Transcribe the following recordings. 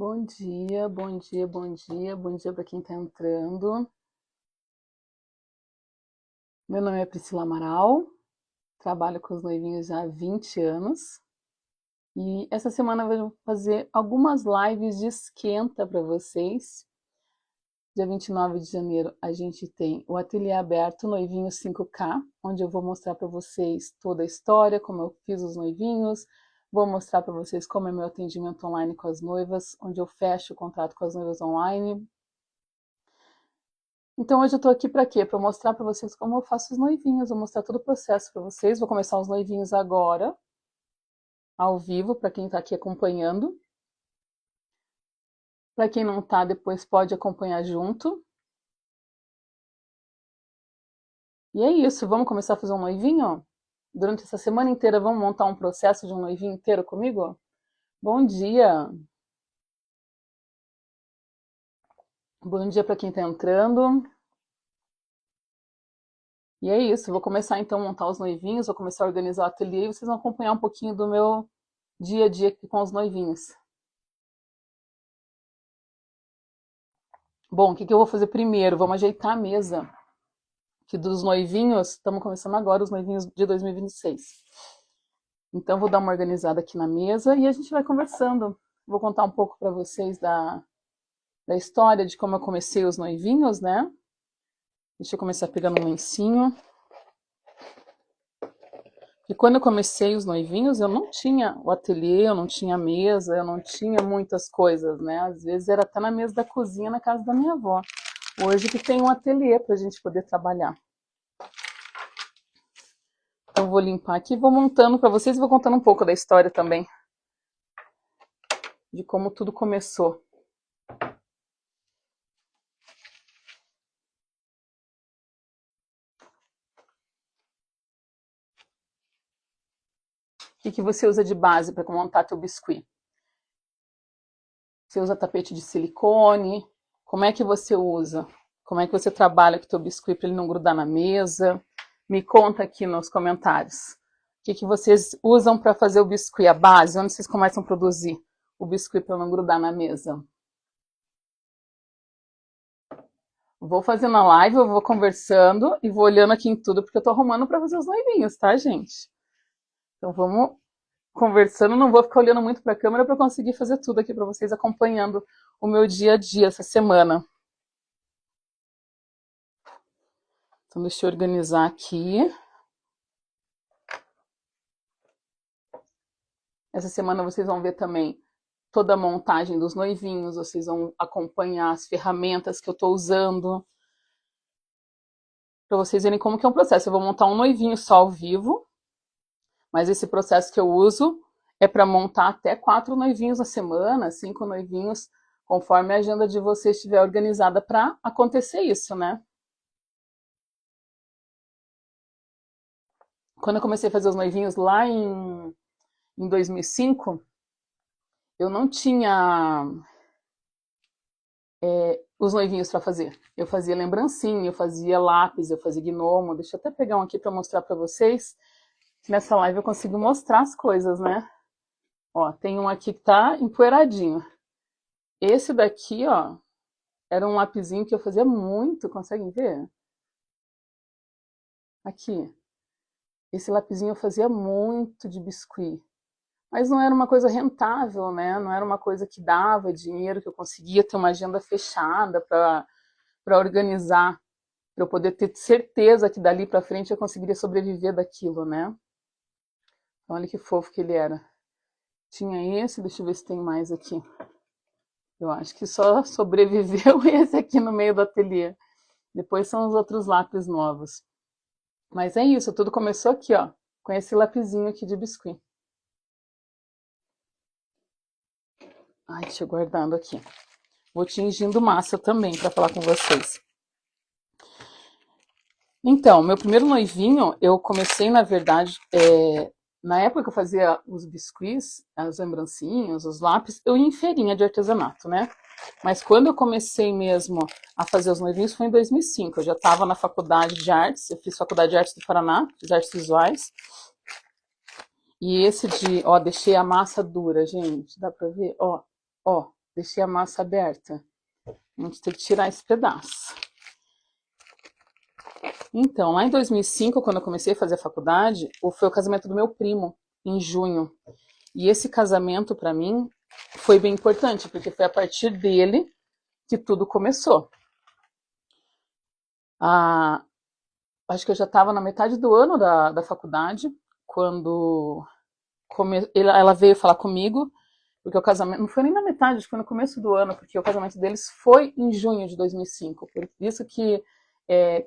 Bom dia, bom dia, bom dia, bom dia para quem está entrando. Meu nome é Priscila Amaral, trabalho com os noivinhos já há 20 anos e essa semana eu vou fazer algumas lives de esquenta para vocês. Dia 29 de janeiro a gente tem o ateliê aberto Noivinho 5K, onde eu vou mostrar para vocês toda a história, como eu fiz os noivinhos, vou mostrar para vocês como é meu atendimento online com as noivas, onde eu fecho o contrato com as noivas online. Então hoje eu tô aqui para quê? Para mostrar para vocês como eu faço os noivinhos, vou mostrar todo o processo para vocês. Vou começar os noivinhos agora, ao vivo, para quem está aqui acompanhando. Para quem não está, depois pode acompanhar junto. E é isso, vamos começar a fazer um noivinho? Durante essa semana inteira vamos montar um processo de um noivinho inteiro comigo? Bom dia! Bom dia para quem está entrando. E é isso, vou começar então a montar os noivinhos, vou começar a organizar o ateliê e vocês vão acompanhar um pouquinho do meu dia a dia aqui com os noivinhos. Bom, o que eu vou fazer primeiro? Vamos ajeitar a mesa que dos noivinhos, estamos começando agora os noivinhos de 2026. Então vou dar uma organizada aqui na mesa e a gente vai conversando. Vou contar um pouco para vocês da história de como eu comecei os noivinhos, né? Deixa eu começar pegando um lencinho. E quando eu comecei os noivinhos, eu não tinha o ateliê, eu não tinha mesa, eu não tinha muitas coisas, né? Às vezes era até na mesa da cozinha na casa da minha avó. Hoje que tem um ateliê para a gente poder trabalhar. Então vou limpar aqui, vou montando para vocês e vou contando um pouco da história também. De como tudo começou. O que você usa de base para montar teu biscuit? Você usa tapete de silicone? Como é que você usa? Como é que você trabalha com o teu biscuit para ele não grudar na mesa? Me conta aqui nos comentários. O que vocês usam para fazer o biscuit? A base, onde vocês começam a produzir o biscuit para não grudar na mesa? Vou fazendo a live, eu vou conversando e vou olhando aqui em tudo, porque eu tô arrumando para fazer os noivinhos, tá, gente? Então vamos conversando, não vou ficar olhando muito para a câmera para conseguir fazer tudo aqui para vocês, acompanhando o meu dia a dia essa semana. Então deixa eu organizar aqui. Essa semana vocês vão ver também toda a montagem dos noivinhos, vocês vão acompanhar as ferramentas que eu estou usando, para vocês verem como que é um processo. Eu vou montar um noivinho só ao vivo, mas esse processo que eu uso é para montar até 4 noivinhos na semana, 5 noivinhos, conforme a agenda de vocês estiver organizada para acontecer isso, né? Quando eu comecei a fazer os noivinhos lá em 2005, eu não tinha os noivinhos para fazer. Eu fazia lembrancinha, eu fazia lápis, eu fazia gnomo. Deixa eu até pegar um aqui para mostrar para vocês. Nessa live eu consigo mostrar as coisas, né? Ó, tem um aqui que tá empoeiradinho. Esse daqui, ó, era um lapisinho que eu fazia muito, conseguem ver? Aqui. Esse lapisinho eu fazia muito de biscuit. Mas não era uma coisa rentável, né? Não era uma coisa que dava dinheiro, que eu conseguia ter uma agenda fechada para organizar, para eu poder ter certeza que dali para frente eu conseguiria sobreviver daquilo, né? Então, olha que fofo que ele era. Tinha esse, deixa eu ver se tem mais aqui. Eu acho que só sobreviveu esse aqui no meio do ateliê. Depois são os outros lápis novos. Mas é isso, tudo começou aqui, ó, com esse lapisinho aqui de biscuit. Ai, deixa eu guardando aqui. Vou tingindo massa também para falar com vocês. Então, meu primeiro noivinho, eu comecei, na verdade, na época que eu fazia os biscuits, as lembrancinhas, os lápis, eu ia em feirinha de artesanato, né? Mas quando eu comecei mesmo a fazer os noivinhos foi em 2005. Eu já estava na faculdade de artes, eu fiz faculdade de artes do Paraná, fiz artes visuais. E esse de, ó, deixei a massa dura, gente, dá pra ver? Ó, Deixei a massa aberta. A gente tem que tirar esse pedaço. Então, lá em 2005, quando eu comecei a fazer a faculdade, foi o casamento do meu primo, em junho. E esse casamento, para mim, foi bem importante, porque foi a partir dele que tudo começou. Acho que eu já estava na metade do ano da faculdade, quando ela veio falar comigo, porque o casamento, não foi nem na metade, acho que foi no começo do ano, porque o casamento deles foi em junho de 2005, por isso que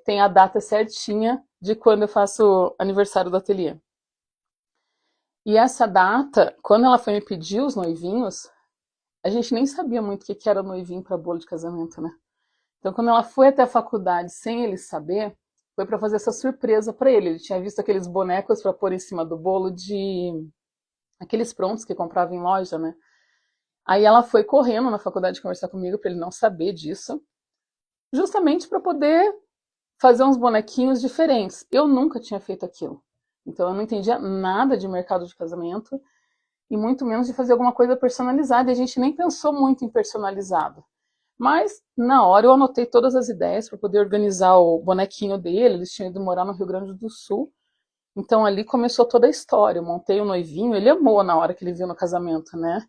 tem a data certinha de quando eu faço aniversário do ateliê. E essa data, quando ela foi me pedir os noivinhos, a gente nem sabia muito o que era noivinho para bolo de casamento, né? Então, quando ela foi até a faculdade sem ele saber, foi para fazer essa surpresa para ele. Ele tinha visto aqueles bonecos para pôr em cima do bolo de aqueles prontos que comprava em loja, né? Aí ela foi correndo na faculdade conversar comigo para ele não saber disso, justamente para poder fazer uns bonequinhos diferentes. Eu nunca tinha feito aquilo. Então eu não entendia nada de mercado de casamento e muito menos de fazer alguma coisa personalizada. E a gente nem pensou muito em personalizado. Mas na hora eu anotei todas as ideias para poder organizar o bonequinho dele. Eles tinham ido morar no Rio Grande do Sul. Então ali começou toda a história. Eu montei o noivinho, ele amou na hora que ele viu no casamento, né?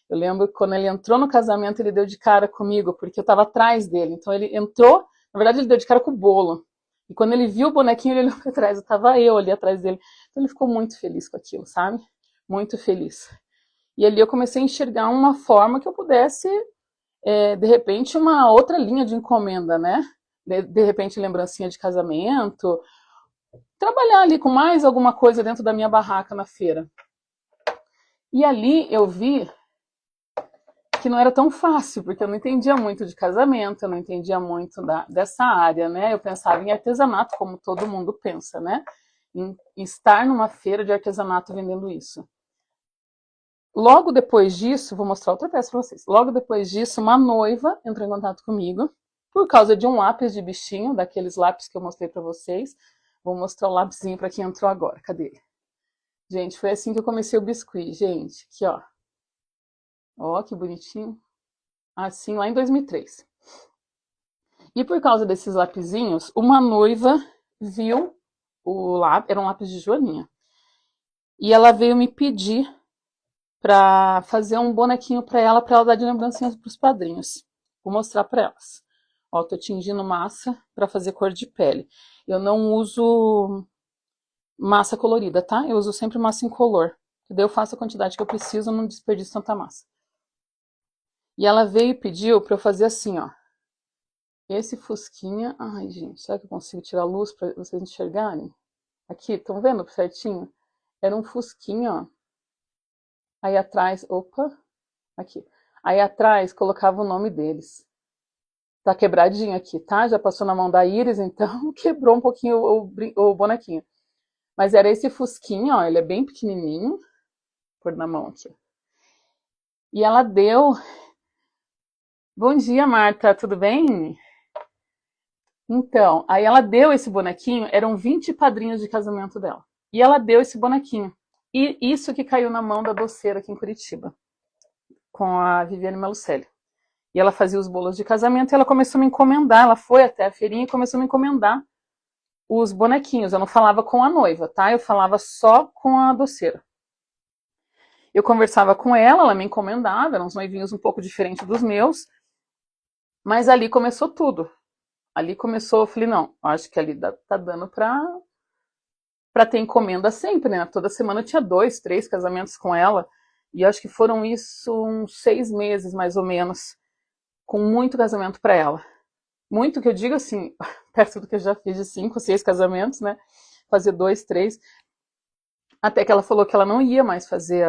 Eu lembro que quando ele entrou no casamento, ele deu de cara comigo, porque eu estava atrás dele. Então ele entrou, na verdade ele deu de cara com o bolo. E quando ele viu o bonequinho, ele olhou para trás, estava eu ali atrás dele. Então ele ficou muito feliz com aquilo, sabe? Muito feliz. E ali eu comecei a enxergar uma forma que eu pudesse, de repente, uma outra linha de encomenda, né? De repente, lembrancinha de casamento, trabalhar ali com mais alguma coisa dentro da minha barraca na feira. E ali eu vi que não era tão fácil, porque eu não entendia muito de casamento, eu não entendia muito dessa área, né? Eu pensava em artesanato, como todo mundo pensa, né? Em estar numa feira de artesanato vendendo isso. Logo depois disso, vou mostrar outra peça para vocês. Logo depois disso, uma noiva entrou em contato comigo por causa de um lápis de bichinho, daqueles lápis que eu mostrei para vocês. Vou mostrar o lápisinho para quem entrou agora. Cadê ele? Gente, foi assim que eu comecei o biscuit, gente. Aqui, ó. Ó, que bonitinho. Assim, lá em 2003. E por causa desses lapisinhos, uma noiva viu o lápis, era um lápis de joaninha. E ela veio me pedir para fazer um bonequinho para ela dar de lembrancinhas para os padrinhos. Vou mostrar para elas. Ó, tô tingindo massa para fazer cor de pele. Eu não uso massa colorida, tá? Eu uso sempre massa incolor. Daí eu faço a quantidade que eu preciso, não desperdiço tanta massa. E ela veio e pediu para eu fazer assim, ó. Esse fusquinha... Ai, gente, será que eu consigo tirar a luz para vocês enxergarem? Aqui, estão vendo certinho? Era um fusquinha, ó. Aí atrás... Opa! Aqui. Aí atrás colocava o nome deles. Tá quebradinho aqui, tá? Já passou na mão da Iris, então quebrou um pouquinho o bonequinho. Mas era esse fusquinho, ó. Ele é bem pequenininho. Vou pôr na mão aqui. E ela deu... Bom dia, Marta, tudo bem? Então, aí ela deu esse bonequinho, eram 20 padrinhos de casamento dela. E ela deu esse bonequinho. E isso que caiu na mão da doceira aqui em Curitiba, com a Viviane Malucelli. E ela fazia os bolos de casamento e ela começou a me encomendar, ela foi até a feirinha e começou a me encomendar os bonequinhos. Eu não falava com a noiva, tá? Eu falava só com a doceira. Eu conversava com ela me encomendava, eram uns noivinhos um pouco diferentes dos meus, mas ali começou tudo. Ali começou, eu falei, não, acho que ali tá dando pra ter encomenda sempre, né? Toda semana eu tinha 2, 3 casamentos com ela, e acho que foram isso uns 6 meses, mais ou menos, com muito casamento para ela. Muito que eu digo assim, perto do que eu já fiz de 5, 6 casamentos, né? Fazer 2, 3. Até que ela falou que ela não ia mais fazer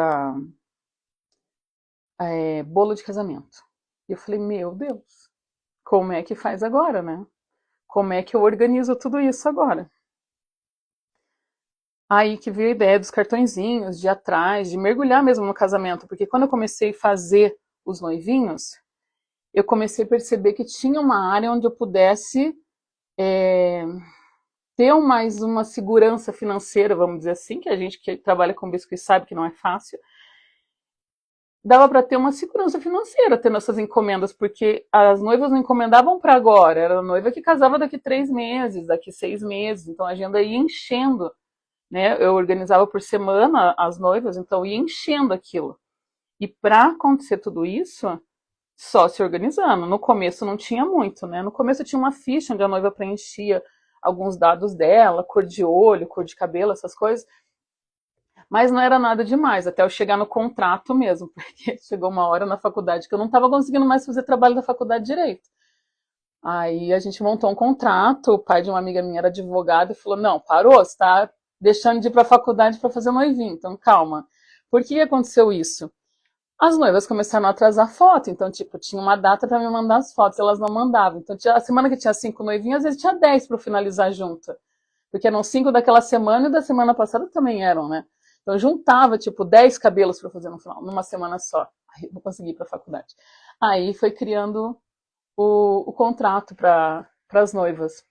bolo de casamento. E eu falei, meu Deus, como é que faz agora, né? Como é que eu organizo tudo isso agora? Aí que veio a ideia dos cartõezinhos, de ir atrás, de mergulhar mesmo no casamento. Porque quando eu comecei a fazer os noivinhos, eu comecei a perceber que tinha uma área onde eu pudesse ter mais uma segurança financeira, vamos dizer assim, que a gente que trabalha com biscoito sabe que não é fácil. dava para ter uma segurança financeira tendo essas encomendas, porque as noivas não encomendavam para agora, era a noiva que casava daqui 3 meses, daqui 6 meses, então a agenda ia enchendo, né? Eu organizava por semana as noivas, então ia enchendo aquilo. E para acontecer tudo isso, só se organizando. No começo não tinha muito, né? No começo tinha uma ficha onde a noiva preenchia alguns dados dela, cor de olho, cor de cabelo, essas coisas. Mas não era nada demais, até eu chegar no contrato mesmo, porque chegou uma hora na faculdade que eu não estava conseguindo mais fazer trabalho da faculdade direito. Aí a gente montou um contrato, o pai de uma amiga minha era advogado e falou, não, parou, você está deixando de ir para a faculdade para fazer noivinho, então calma. Por que aconteceu isso? As noivas começaram a atrasar foto, então, tipo, tinha uma data para me mandar as fotos, elas não mandavam. Então, a semana que tinha 5 noivinhas, às vezes tinha 10 para finalizar junto. Porque eram 5 daquela semana e da semana passada também eram, né? Então, eu juntava, tipo, 10 cabelos para fazer no final, numa semana só. Aí eu consegui ir para a faculdade. Aí foi criando o contrato para as noivas.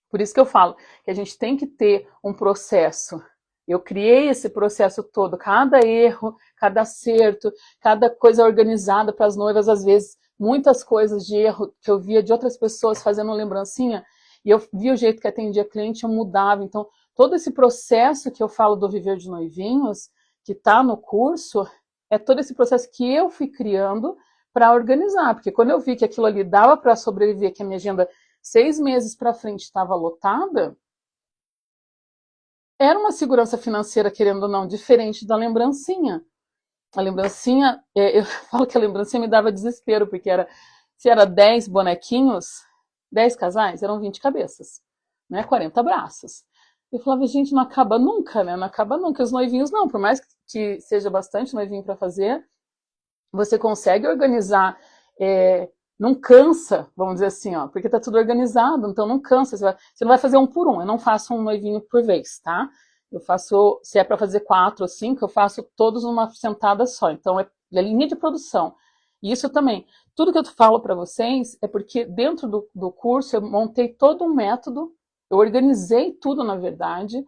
Por isso que eu falo que a gente tem que ter um processo. Eu criei esse processo todo, cada erro, cada acerto, cada coisa organizada para as noivas, às vezes, muitas coisas de erro que eu via de outras pessoas fazendo lembrancinha, e eu via o jeito que atendia cliente, eu mudava. Então, todo esse processo que eu falo do Viver de Noivinhos, que está no curso, é todo esse processo que eu fui criando para organizar, porque quando eu vi que aquilo ali dava para sobreviver, que a minha agenda 6 meses para frente estava lotada, era uma segurança financeira, querendo ou não, diferente da lembrancinha. A lembrancinha, eu falo que a lembrancinha me dava desespero, porque se era 10 bonequinhos, 10 casais, eram 20 cabeças, né? 40 braços. Eu falava, gente, não acaba nunca, né? Não acaba nunca. Os noivinhos não, por mais que seja bastante noivinho para fazer, você consegue organizar, não cansa, vamos dizer assim, ó, porque tá tudo organizado, então não cansa, você não vai fazer um por um, eu não faço um noivinho por vez, tá? Eu faço, se é para fazer 4 ou 5, eu faço todos numa sentada só, então é linha de produção. E isso também, tudo que eu falo para vocês é porque dentro do curso eu montei todo um método, eu organizei tudo, na verdade,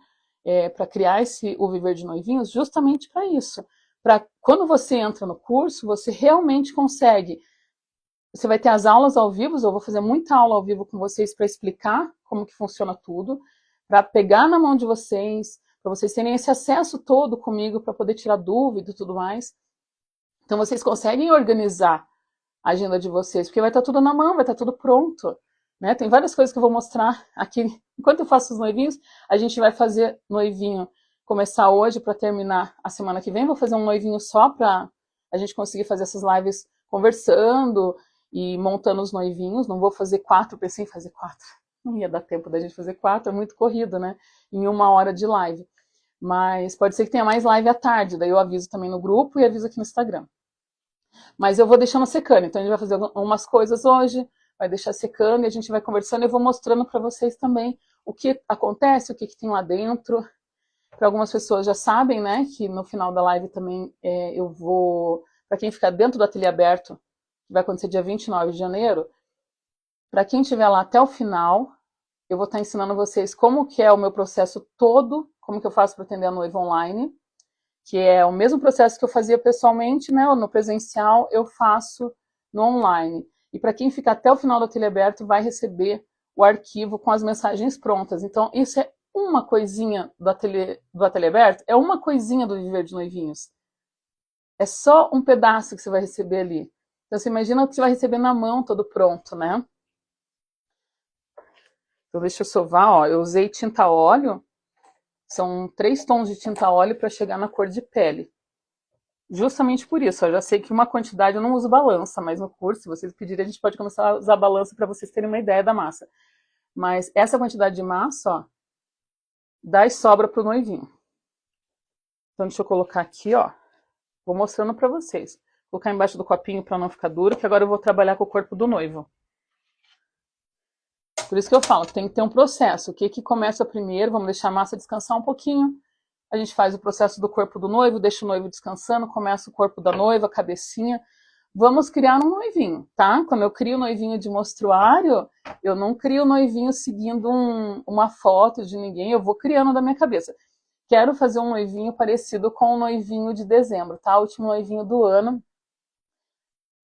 para criar o Viver de Noivinhos justamente para isso. Para quando você entra no curso, você realmente consegue. Você vai ter as aulas ao vivo, eu vou fazer muita aula ao vivo com vocês para explicar como que funciona tudo, para pegar na mão de vocês, para vocês terem esse acesso todo comigo, para poder tirar dúvida e tudo mais. Então vocês conseguem organizar a agenda de vocês, porque vai estar tudo na mão, vai estar tudo pronto. Né? Tem várias coisas que eu vou mostrar aqui. Enquanto eu faço os noivinhos, a gente vai fazer noivinho começar hoje para terminar a semana que vem. Vou fazer um noivinho só para a gente conseguir fazer essas lives conversando e montando os noivinhos. Não vou fazer 4, pensei em fazer 4. Não ia dar tempo da gente fazer 4, é muito corrido, né? Em 1 hora de live. Mas pode ser que tenha mais live à tarde, daí eu aviso também no grupo e aviso aqui no Instagram. Mas eu vou deixando secando, então a gente vai fazer algumas coisas hoje, vai deixar secando e a gente vai conversando e eu vou mostrando para vocês também o que acontece, o que tem lá dentro. Para algumas pessoas já sabem, né, que no final da live também eu vou, para quem ficar dentro do ateliê aberto, que vai acontecer dia 29 de janeiro, para quem estiver lá até o final, eu vou estar ensinando vocês como que é o meu processo todo, como que eu faço para atender a noiva online, que é o mesmo processo que eu fazia pessoalmente, né, no presencial, eu faço no online. E para quem ficar até o final do ateliê aberto, vai receber o arquivo com as mensagens prontas. Então, isso é uma coisinha do ateliê aberto, é uma coisinha do Viver de Noivinhos. É só um pedaço que você vai receber ali. Então, você imagina o que você vai receber na mão, todo pronto, né? Então, deixa eu sovar, ó. Eu usei tinta óleo, são 3 tons de tinta óleo para chegar na cor de pele. Justamente por isso, eu já sei que uma quantidade, eu não uso balança, mas no curso, se vocês pedirem, a gente pode começar a usar balança para vocês terem uma ideia da massa. Mas essa quantidade de massa, ó, dá e sobra pro noivinho. Então deixa eu colocar aqui, ó, vou mostrando para vocês. Vou colocar embaixo do copinho para não ficar duro, que agora eu vou trabalhar com o corpo do noivo. Por isso que eu falo que tem que ter um processo. O que começa primeiro, vamos deixar a massa descansar um pouquinho. A gente faz o processo do corpo do noivo, deixa o noivo descansando, começa o corpo da noiva, a cabecinha. Vamos criar um noivinho, tá? Quando eu crio o noivinho de mostruário, eu não crio o noivinho seguindo uma foto de ninguém, eu vou criando da minha cabeça. Quero fazer um noivinho parecido com o noivinho de dezembro, tá? O último noivinho do ano,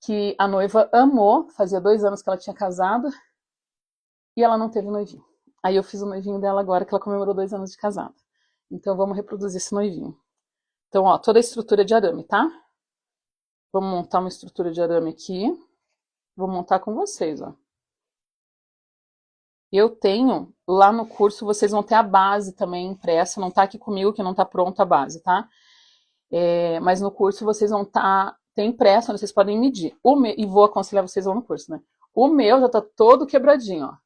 que a noiva amou, fazia 2 anos que ela tinha casado, e ela não teve noivinho. Aí eu fiz o noivinho dela agora, que ela comemorou 2 anos de casado. Então vamos reproduzir esse noivinho. Então, ó, toda a estrutura de arame, tá? Vamos montar uma estrutura de arame aqui. Vou montar com vocês, ó. Eu tenho, lá no curso, vocês vão ter a base também impressa. Não tá aqui comigo, que não tá pronta a base, tá? Mas no curso vocês vão tem impresso, onde vocês podem medir. E vou aconselhar vocês lá no curso, né? O meu já tá todo quebradinho, ó.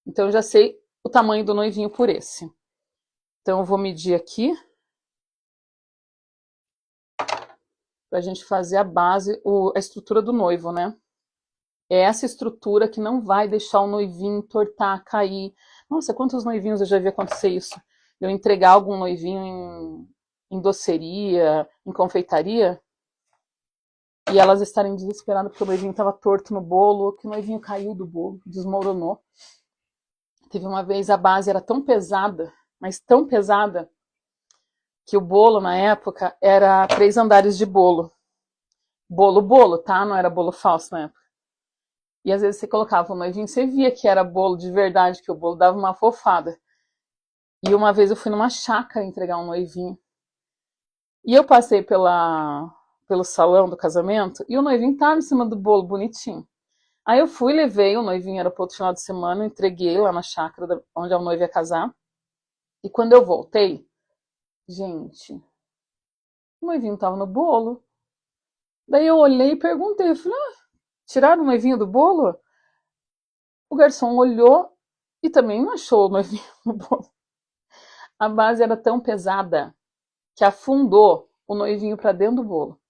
Então eu já sei o tamanho do noivinho por esse. Então eu vou medir aqui. Pra gente fazer a base, a estrutura do noivo, né? É essa estrutura que não vai deixar o noivinho entortar, cair. Nossa, quantos noivinhos eu já vi acontecer isso? Eu entregar algum noivinho em doceria, em confeitaria, e elas estarem desesperadas porque o noivinho estava torto no bolo, que o noivinho caiu do bolo, desmoronou. Teve uma vez, a base era tão pesada, mas tão pesada, que o bolo, na época, era 3 andares de bolo. Bolo, tá? Não era bolo falso na época. E às vezes você colocava o noivinho, você via que era bolo de verdade, que o bolo dava uma fofada. E uma vez eu fui numa chácara entregar um noivinho. E eu passei pelo salão do casamento e o noivinho estava em cima do bolo, bonitinho. Aí eu fui, levei, o noivinho era para outro final de semana, entreguei lá na chácara onde a noiva ia casar. E quando eu voltei, gente, o noivinho estava no bolo. Daí eu olhei e perguntei, eu falei, tiraram o noivinho do bolo? O garçom olhou e também não achou o noivinho no bolo. A base era tão pesada que afundou o noivinho para dentro do bolo.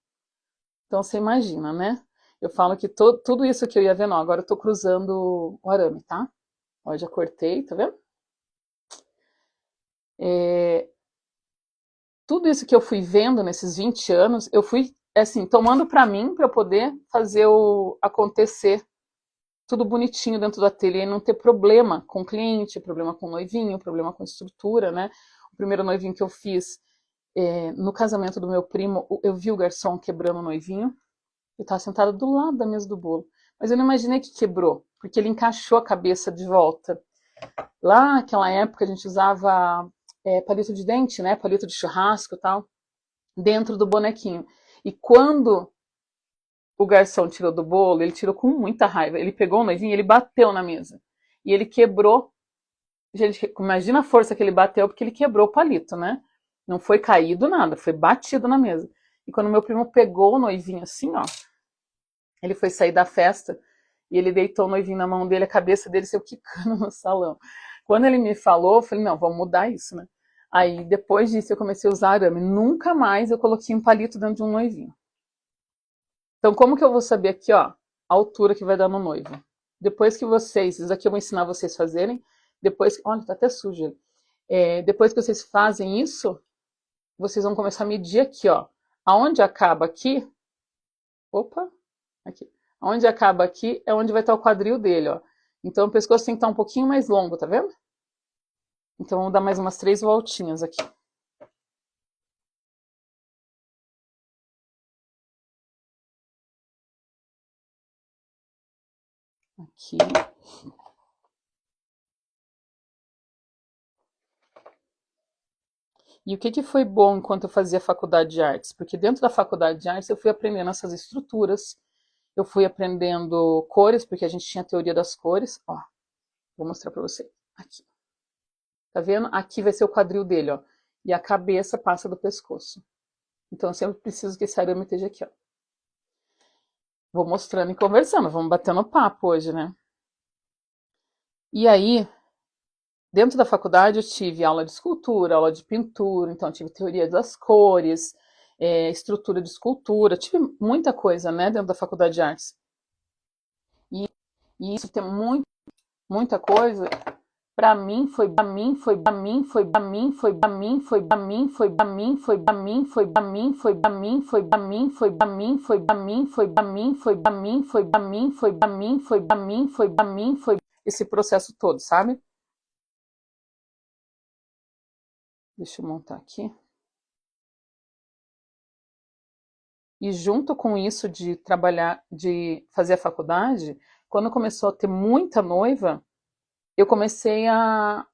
Então você imagina, né? Eu falo que tudo isso que eu ia ver, não, agora eu tô cruzando o arame, tá? Ó, já cortei, tá vendo? Tudo isso que eu fui vendo nesses 20 anos, eu fui, assim, tomando para mim, para eu poder fazer acontecer tudo bonitinho dentro do ateliê e não ter problema com o cliente, problema com o noivinho, problema com a estrutura, né? O primeiro noivinho que eu fiz no casamento do meu primo, eu vi o garçom quebrando o noivinho. Eu estava sentada do lado da mesa do bolo. Mas eu não imaginei que quebrou, porque ele encaixou a cabeça de volta. Lá naquela época a gente usava palito de dente, né? Palito de churrasco e tal, dentro do bonequinho. E quando o garçom tirou do bolo, ele tirou com muita raiva. Ele pegou o noivinho e ele bateu na mesa. E ele quebrou. Gente, imagina a força que ele bateu, porque ele quebrou o palito, né? Não foi caído nada, foi batido na mesa. E quando meu primo pegou o noivinho assim, ó, ele foi sair da festa e ele deitou o noivinho na mão dele, a cabeça dele saiu quicando no salão. Quando ele me falou, eu falei, não, vamos mudar isso, né? Aí, depois disso, eu comecei a usar arame. Nunca mais eu coloquei um palito dentro de um noivinho. Então, como que eu vou saber aqui, ó, a altura que vai dar no noivo? Depois que vocês, isso aqui eu vou ensinar vocês a fazerem, depois, olha, tá até sujo. Depois que vocês fazem isso, vocês vão começar a medir aqui, ó. Aonde acaba aqui, opa, aqui. Onde acaba aqui é onde vai estar o quadril dele, ó. Então o pescoço tem que estar um pouquinho mais longo, tá vendo? Então vamos dar mais umas 3 voltinhas aqui. Aqui. E o que foi bom enquanto eu fazia faculdade de artes? Porque dentro da faculdade de artes eu fui aprendendo essas estruturas, eu fui aprendendo cores, porque a gente tinha a teoria das cores. Ó, vou mostrar pra você. Aqui. Tá vendo? Aqui vai ser o quadril dele, ó. E a cabeça passa do pescoço. Então eu sempre preciso que esse arame esteja aqui, ó. Vou mostrando e conversando, vamos batendo papo hoje, né? E aí, dentro da faculdade eu tive aula de escultura, aula de pintura, então eu tive teoria das cores, estrutura de escultura, tive muita coisa, né, dentro da faculdade de artes. E isso tem muita coisa. Para mim foi para mim foi para mim foi para mim foi para mim foi para mim foi para mim foi para mim foi para mim foi para mim foi para mim foi para mim foi para mim foi para mim foi para mim foi para mim foi para mim foi para mim foi para mim foi esse processo todo, sabe? Deixa eu montar aqui. E junto com isso de trabalhar, de fazer a faculdade, quando começou a ter muita noiva, eu comecei a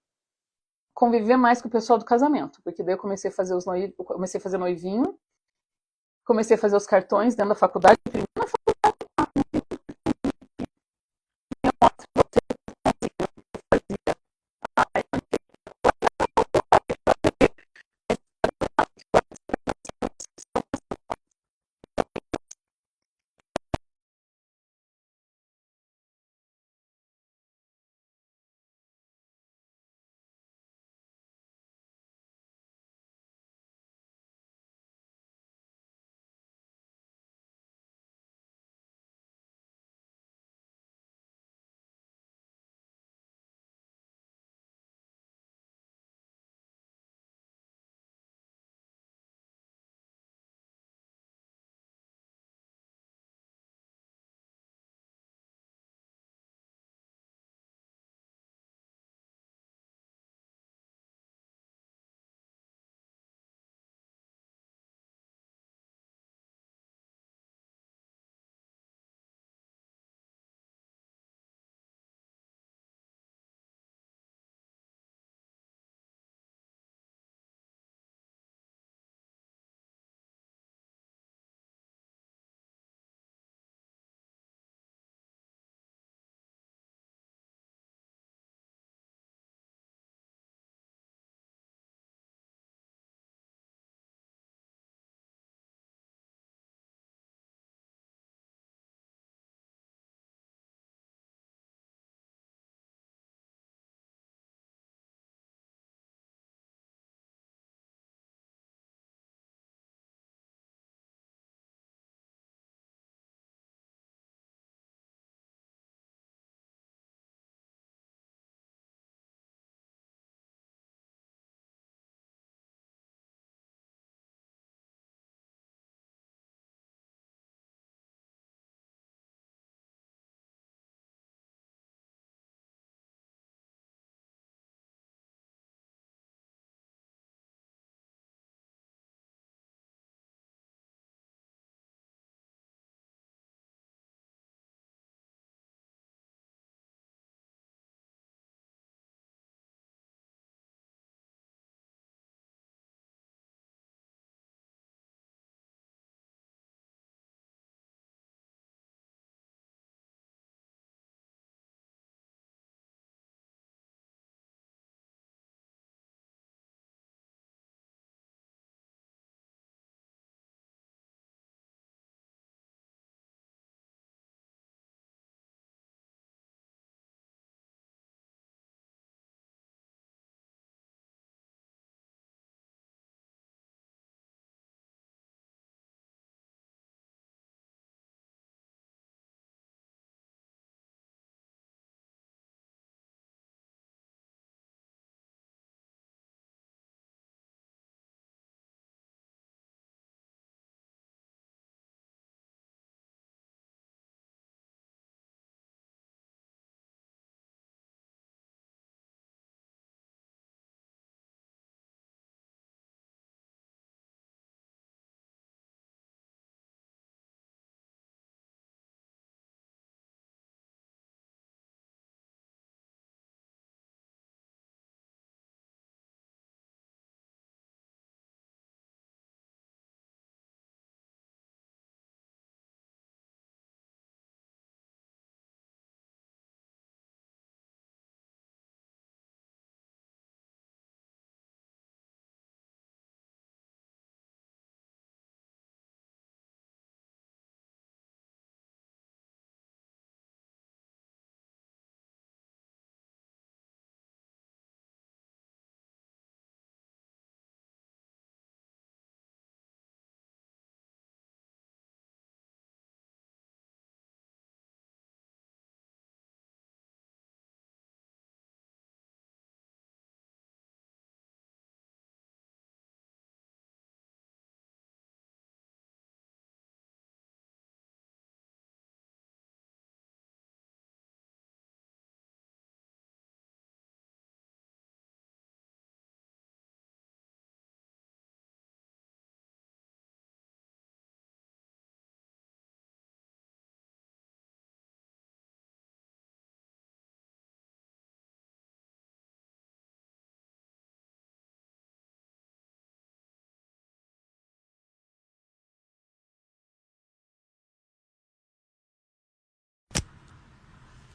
conviver mais com o pessoal do casamento, porque daí eu comecei a fazer comecei a fazer noivinho, comecei a fazer os cartões dentro da faculdade.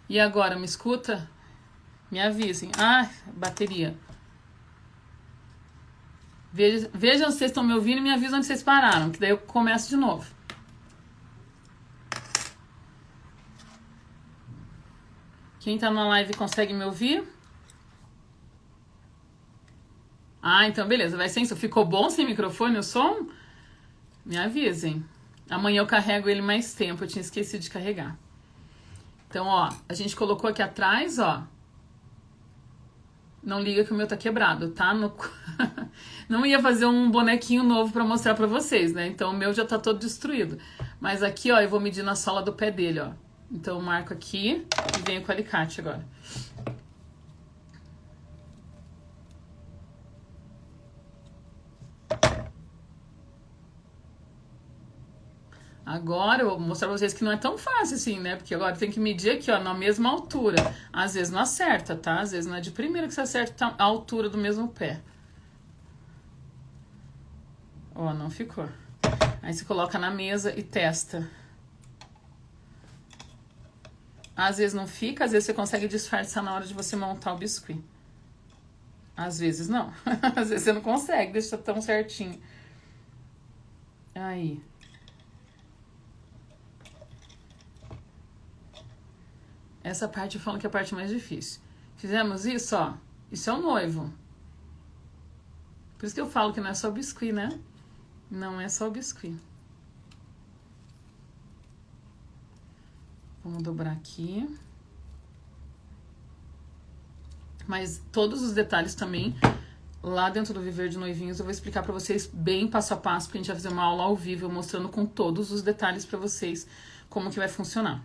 E agora, me escuta? Me avisem. Ah, bateria. Vejam se vocês estão me ouvindo e me avisam onde vocês pararam, que daí eu começo de novo. Quem tá na live consegue me ouvir? Ah, então beleza, vai ser isso. Ficou bom sem microfone o som? Me avisem. Amanhã eu carrego ele mais tempo, eu tinha esquecido de carregar. Então, ó, a gente colocou aqui atrás, ó. Não liga que o meu tá quebrado, tá? Não ia fazer um bonequinho novo pra mostrar pra vocês, né? Então o meu já tá todo destruído. Mas aqui, ó, eu vou medir na sola do pé dele, ó. Então eu marco aqui e venho com o alicate agora. Agora eu vou mostrar pra vocês que não é tão fácil assim, né? Porque agora tem que medir aqui, ó, na mesma altura. Às vezes não acerta, tá? Às vezes não é de primeira que você acerta a altura do mesmo pé. Ó, não ficou. Aí você coloca na mesa e testa. Às vezes não fica, às vezes você consegue disfarçar na hora de você montar o biscuit. Às vezes não. Às vezes você não consegue, deixa tão certinho. Aí. Essa parte eu falo que é a parte mais difícil. Fizemos isso, ó. Isso é o noivo. Por isso que eu falo que não é só o biscuit, né? Não é só o biscuit. Vamos dobrar aqui. Mas todos os detalhes também, lá dentro do Viver de Noivinhos, eu vou explicar pra vocês bem passo a passo, porque a gente vai fazer uma aula ao vivo, mostrando com todos os detalhes pra vocês como que vai funcionar.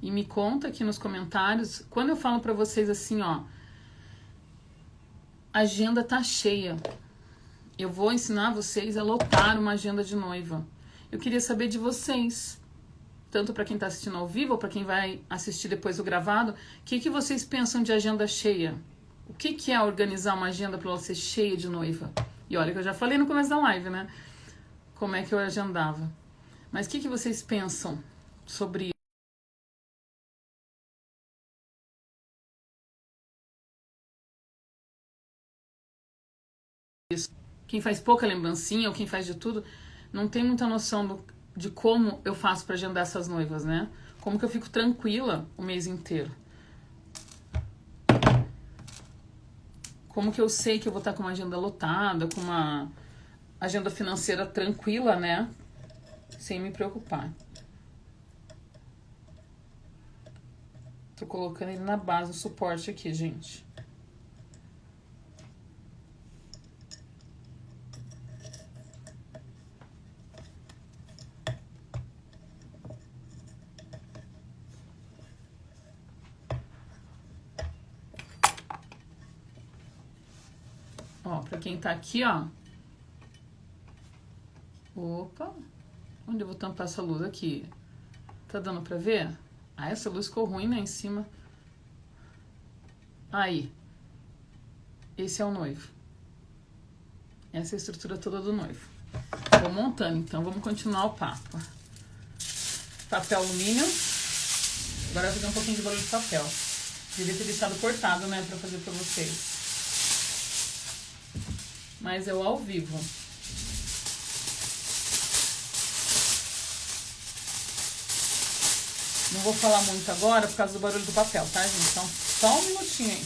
E me conta aqui nos comentários, quando eu falo pra vocês assim, ó, a agenda tá cheia. Eu vou ensinar vocês a lotar uma agenda de noiva. Eu queria saber de vocês, tanto para quem tá assistindo ao vivo ou para quem vai assistir depois o gravado, o que vocês pensam de agenda cheia? O que é organizar uma agenda para ela ser cheia de noiva? E olha que eu já falei no começo da live, né? Como é que eu agendava. Mas o que vocês pensam sobre isso? Quem faz pouca lembrancinha ou quem faz de tudo, não tem muita noção de como eu faço para agendar essas noivas, né? Como que eu fico tranquila o mês inteiro. Como que eu sei que eu vou estar com uma agenda lotada, com uma agenda financeira tranquila, né? Sem me preocupar. Tô colocando ele na base, o suporte aqui, gente. Ó, pra quem tá aqui, ó. Opa. Onde eu vou tampar essa luz? Aqui. Tá dando pra ver? Ah, essa luz ficou ruim, né, em cima. Aí. Esse é o noivo. Essa é a estrutura toda do noivo. Vou montando, então. Vamos continuar o papo. Papel alumínio. Agora eu vou fazer um pouquinho de barulho de papel. Devia ter deixado cortado, né, pra fazer pra vocês. Mas é o ao vivo. Não vou falar muito agora por causa do barulho do papel, tá, gente? Então, só um minutinho aí.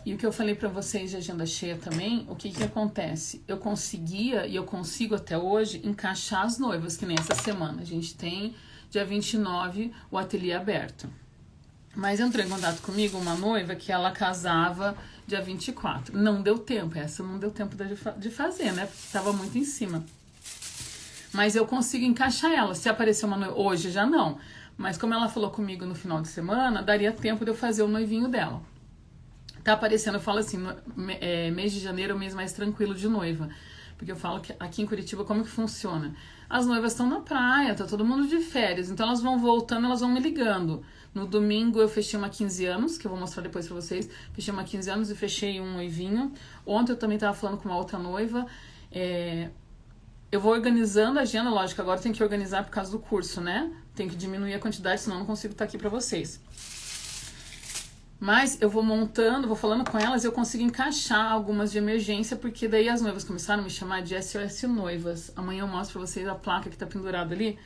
E o que eu falei pra vocês de agenda cheia também, o que acontece? Eu conseguia e eu consigo até hoje encaixar as noivas, que nem essa semana. A gente tem dia 29 o ateliê aberto. Mas entrou em contato comigo uma noiva que ela casava dia 24. Não deu tempo, essa não deu tempo de fazer, né? Porque tava muito em cima. Mas eu consigo encaixar ela. Se aparecer uma noiva, hoje já não. Mas como ela falou comigo no final de semana, daria tempo de eu fazer o noivinho dela. Tá aparecendo, eu falo assim, mês de janeiro é o mês mais tranquilo de noiva. Porque eu falo que aqui em Curitiba, como que funciona? As noivas estão na praia, tá todo mundo de férias. Então elas vão voltando, elas vão me ligando. No domingo eu fechei uma 15 anos, que eu vou mostrar depois pra vocês. Fechei uma 15 anos e fechei um noivinho. Ontem eu também tava falando com uma outra noiva. Eu vou organizando a agenda, lógico, agora tem que organizar por causa do curso, né? Tem que diminuir a quantidade, senão eu não consigo estar aqui pra vocês. Mas eu vou montando, vou falando com elas, eu consigo encaixar algumas de emergência, porque daí as noivas começaram a me chamar de SOS Noivas. Amanhã eu mostro pra vocês a placa que tá pendurada ali,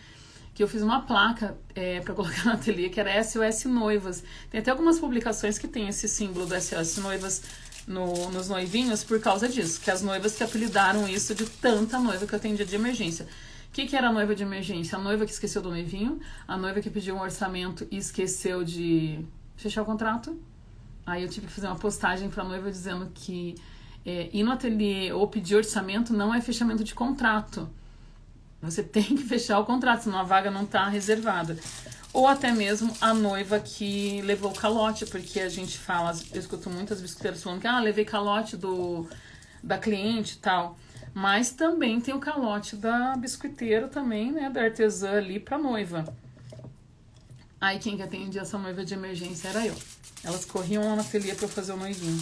que eu fiz uma placa pra colocar no ateliê, que era SOS Noivas. Tem até algumas publicações que tem esse símbolo do SOS Noivas nos noivinhos por causa disso, que as noivas que apelidaram isso de tanta noiva que eu atendia de emergência. O que era a noiva de emergência? A noiva que esqueceu do noivinho, a noiva que pediu um orçamento e esqueceu de fechar o contrato. Aí eu tive que fazer uma postagem pra noiva dizendo que ir no ateliê ou pedir orçamento não é fechamento de contrato. Você tem que fechar o contrato, senão a vaga não tá reservada. Ou até mesmo a noiva que levou o calote, porque a gente fala, eu escuto muitas biscoiteiras falando que levei calote da cliente e tal. Mas também tem o calote da biscoiteira também, né, da artesã ali pra noiva. Aí quem que atendia essa noiva de emergência era eu. Elas corriam lá na ateliê pra eu fazer o noivinho.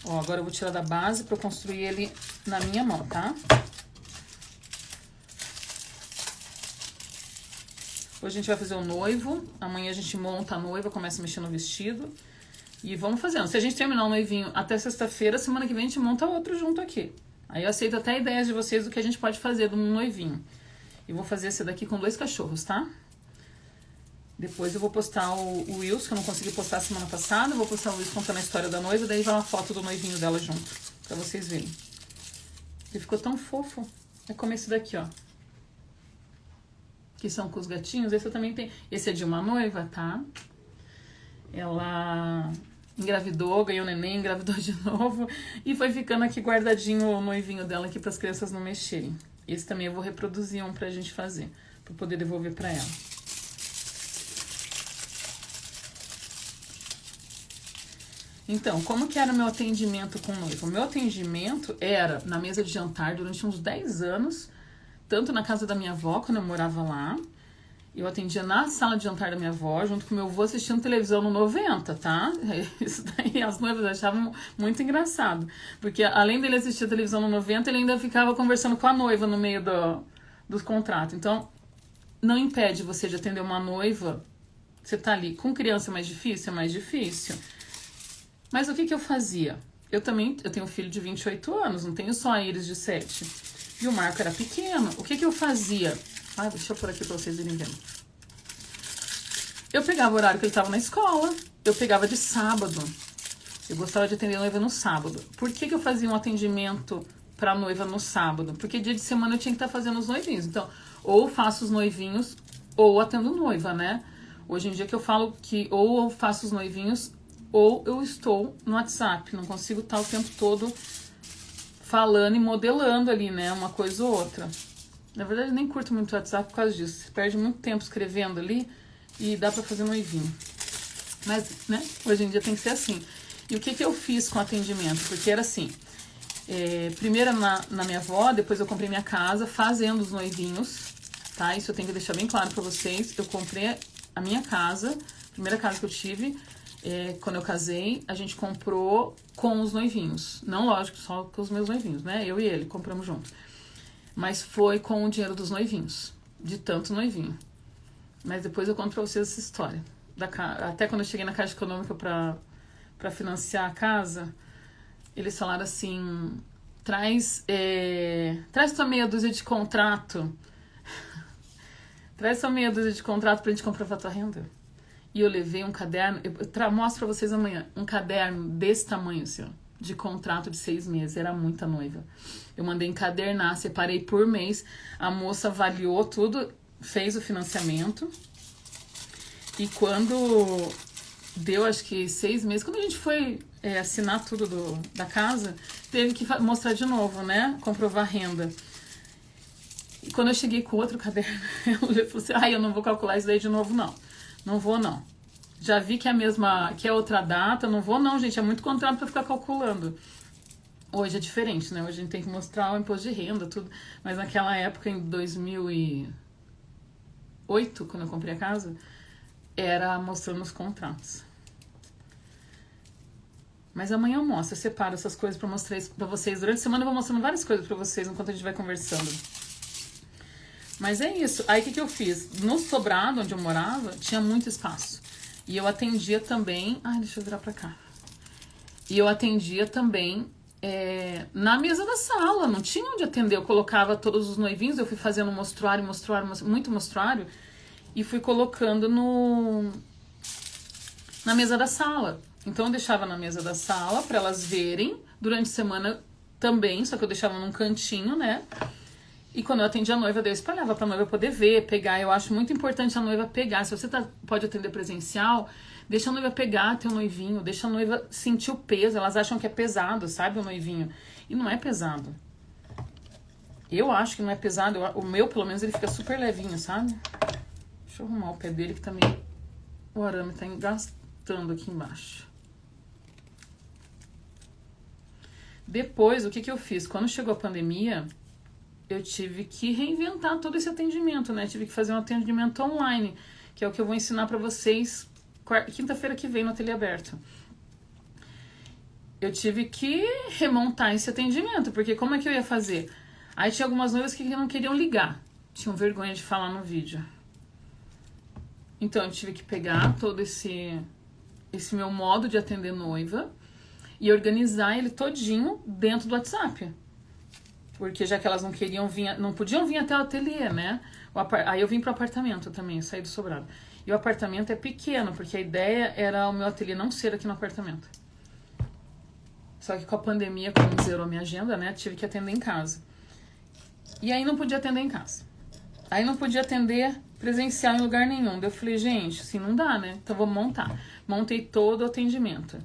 Ó, agora eu vou tirar da base pra eu construir ele na minha mão, tá? Hoje a gente vai fazer o noivo, amanhã a gente monta a noiva, começa a mexer no vestido. E vamos fazendo. Se a gente terminar o noivinho até sexta-feira, semana que vem a gente monta outro junto aqui. Aí eu aceito até ideias de vocês do que a gente pode fazer de um noivinho. E vou fazer esse daqui com 2 cachorros, tá? Depois eu vou postar o Wilson, que eu não consegui postar semana passada. Eu vou postar o Wilson contando a história da noiva, daí vai uma foto do noivinho dela junto, pra vocês verem. Ele ficou tão fofo. É como esse daqui, ó. Que são com os gatinhos. Esse eu também tenho. Esse é de uma noiva, tá? Ela engravidou, ganhou neném, engravidou de novo. E foi ficando aqui guardadinho o noivinho dela aqui para as crianças não mexerem. Esse também eu vou reproduzir pra gente fazer, pra poder devolver pra ela. Então, como que era o meu atendimento com noiva? O meu atendimento era na mesa de jantar durante uns 10 anos, tanto na casa da minha avó, quando eu morava lá. Eu atendia na sala de jantar da minha avó, junto com meu avô assistindo televisão no 90, tá? Isso daí as noivas achavam muito engraçado. Porque além dele assistir a televisão no 90, ele ainda ficava conversando com a noiva no meio dos contratos. Então, não impede você de atender uma noiva. Você tá ali com criança é mais difícil? É mais difícil. Mas o que eu fazia? Eu tenho um filho de 28 anos, não tenho só a Iris de 7. E o Marco era pequeno. O que eu fazia? Deixa eu pôr aqui pra vocês irem vendo. Eu pegava o horário que ele tava na escola. Eu pegava de sábado. Eu gostava de atender a noiva no sábado. Por que eu fazia um atendimento pra noiva no sábado? Porque dia de semana eu tinha que estar fazendo os noivinhos. Então, ou faço os noivinhos, ou atendo noiva, né? Hoje em dia que eu falo que ou eu faço os noivinhos, ou eu estou no WhatsApp. Não consigo estar o tempo todo falando e modelando ali, né? Uma coisa ou outra. Na verdade, eu nem curto muito o WhatsApp por causa disso. Você perde muito tempo escrevendo ali e dá pra fazer noivinho. Mas, né, hoje em dia tem que ser assim. E o que eu fiz com o atendimento? Porque era assim, primeiro na minha avó, depois eu comprei minha casa fazendo os noivinhos, tá? Isso eu tenho que deixar bem claro pra vocês. Eu comprei a minha casa, a primeira casa que eu tive, quando eu casei, a gente comprou com os noivinhos. Não, lógico, só com os meus noivinhos, né? Eu e ele compramos juntos. Mas foi com o dinheiro dos noivinhos. De tanto noivinho. Mas depois eu conto pra vocês essa história. Até quando eu cheguei na Caixa Econômica pra financiar a casa, eles falaram assim, traz tua meia dúzia de contrato. Traz tua meia dúzia de contrato pra gente comprar pra tua renda. E eu levei um caderno, eu mostro pra vocês amanhã, um caderno desse tamanho, assim, ó, de contrato de 6 meses. Era muita noiva. Eu mandei encadernar, separei por mês. A moça avaliou tudo, fez o financiamento. E quando deu, acho que 6 meses, quando a gente foi assinar tudo da casa, teve que mostrar de novo, né? Comprovar a renda. E quando eu cheguei com outro caderno, eu falei assim, eu não vou calcular isso daí de novo, não. Não vou, não. Já vi que que é outra data, não vou, não, gente. É muito contrato pra ficar calculando. Hoje é diferente, né? Hoje a gente tem que mostrar o imposto de renda, tudo. Mas naquela época, em 2008, quando eu comprei a casa, era mostrando os contratos. Mas amanhã eu mostro, eu separo essas coisas pra mostrar isso pra vocês. Durante a semana eu vou mostrando várias coisas pra vocês enquanto a gente vai conversando. Mas é isso. Aí o que eu fiz? No sobrado onde eu morava, tinha muito espaço. E eu atendia também... deixa eu virar pra cá. E eu atendia também na mesa da sala. Não tinha onde atender. Eu colocava todos os noivinhos, eu fui fazendo mostruário, muito mostruário. E fui colocando na mesa da sala. Então eu deixava na mesa da sala pra elas verem. Durante a semana também, só que eu deixava num cantinho, né? E quando eu atendia a noiva, eu espalhava pra noiva poder ver, pegar. Eu acho muito importante a noiva pegar. Se você pode atender presencial, deixa a noiva pegar teu noivinho, deixa a noiva sentir o peso. Elas acham que é pesado, sabe, o noivinho. E não é pesado. Eu acho que não é pesado. O meu, pelo menos, ele fica super levinho, sabe? Deixa eu arrumar o pé dele, que também o arame tá engastando aqui embaixo. Depois, o que eu fiz? Quando chegou a pandemia, eu tive que reinventar todo esse atendimento, né? Tive que fazer um atendimento online, que é o que eu vou ensinar pra vocês quinta-feira que vem no Ateliê Aberto. Eu tive que remontar esse atendimento, porque como é que eu ia fazer? Aí tinha algumas noivas que não queriam ligar, tinham vergonha de falar no vídeo. Então eu tive que pegar todo esse meu modo de atender noiva e organizar ele todinho dentro do WhatsApp. Porque já que elas não podiam vir até o ateliê, né? Aí eu vim pro apartamento também, eu saí do sobrado. E o apartamento é pequeno, porque a ideia era o meu ateliê não ser aqui no apartamento. Só que com a pandemia, como zerou minha agenda, né? Tive que atender em casa. E aí não podia atender em casa. Aí não podia atender presencial em lugar nenhum. Daí eu falei, gente, assim não dá, né? Então vou montar. Montei todo o atendimento.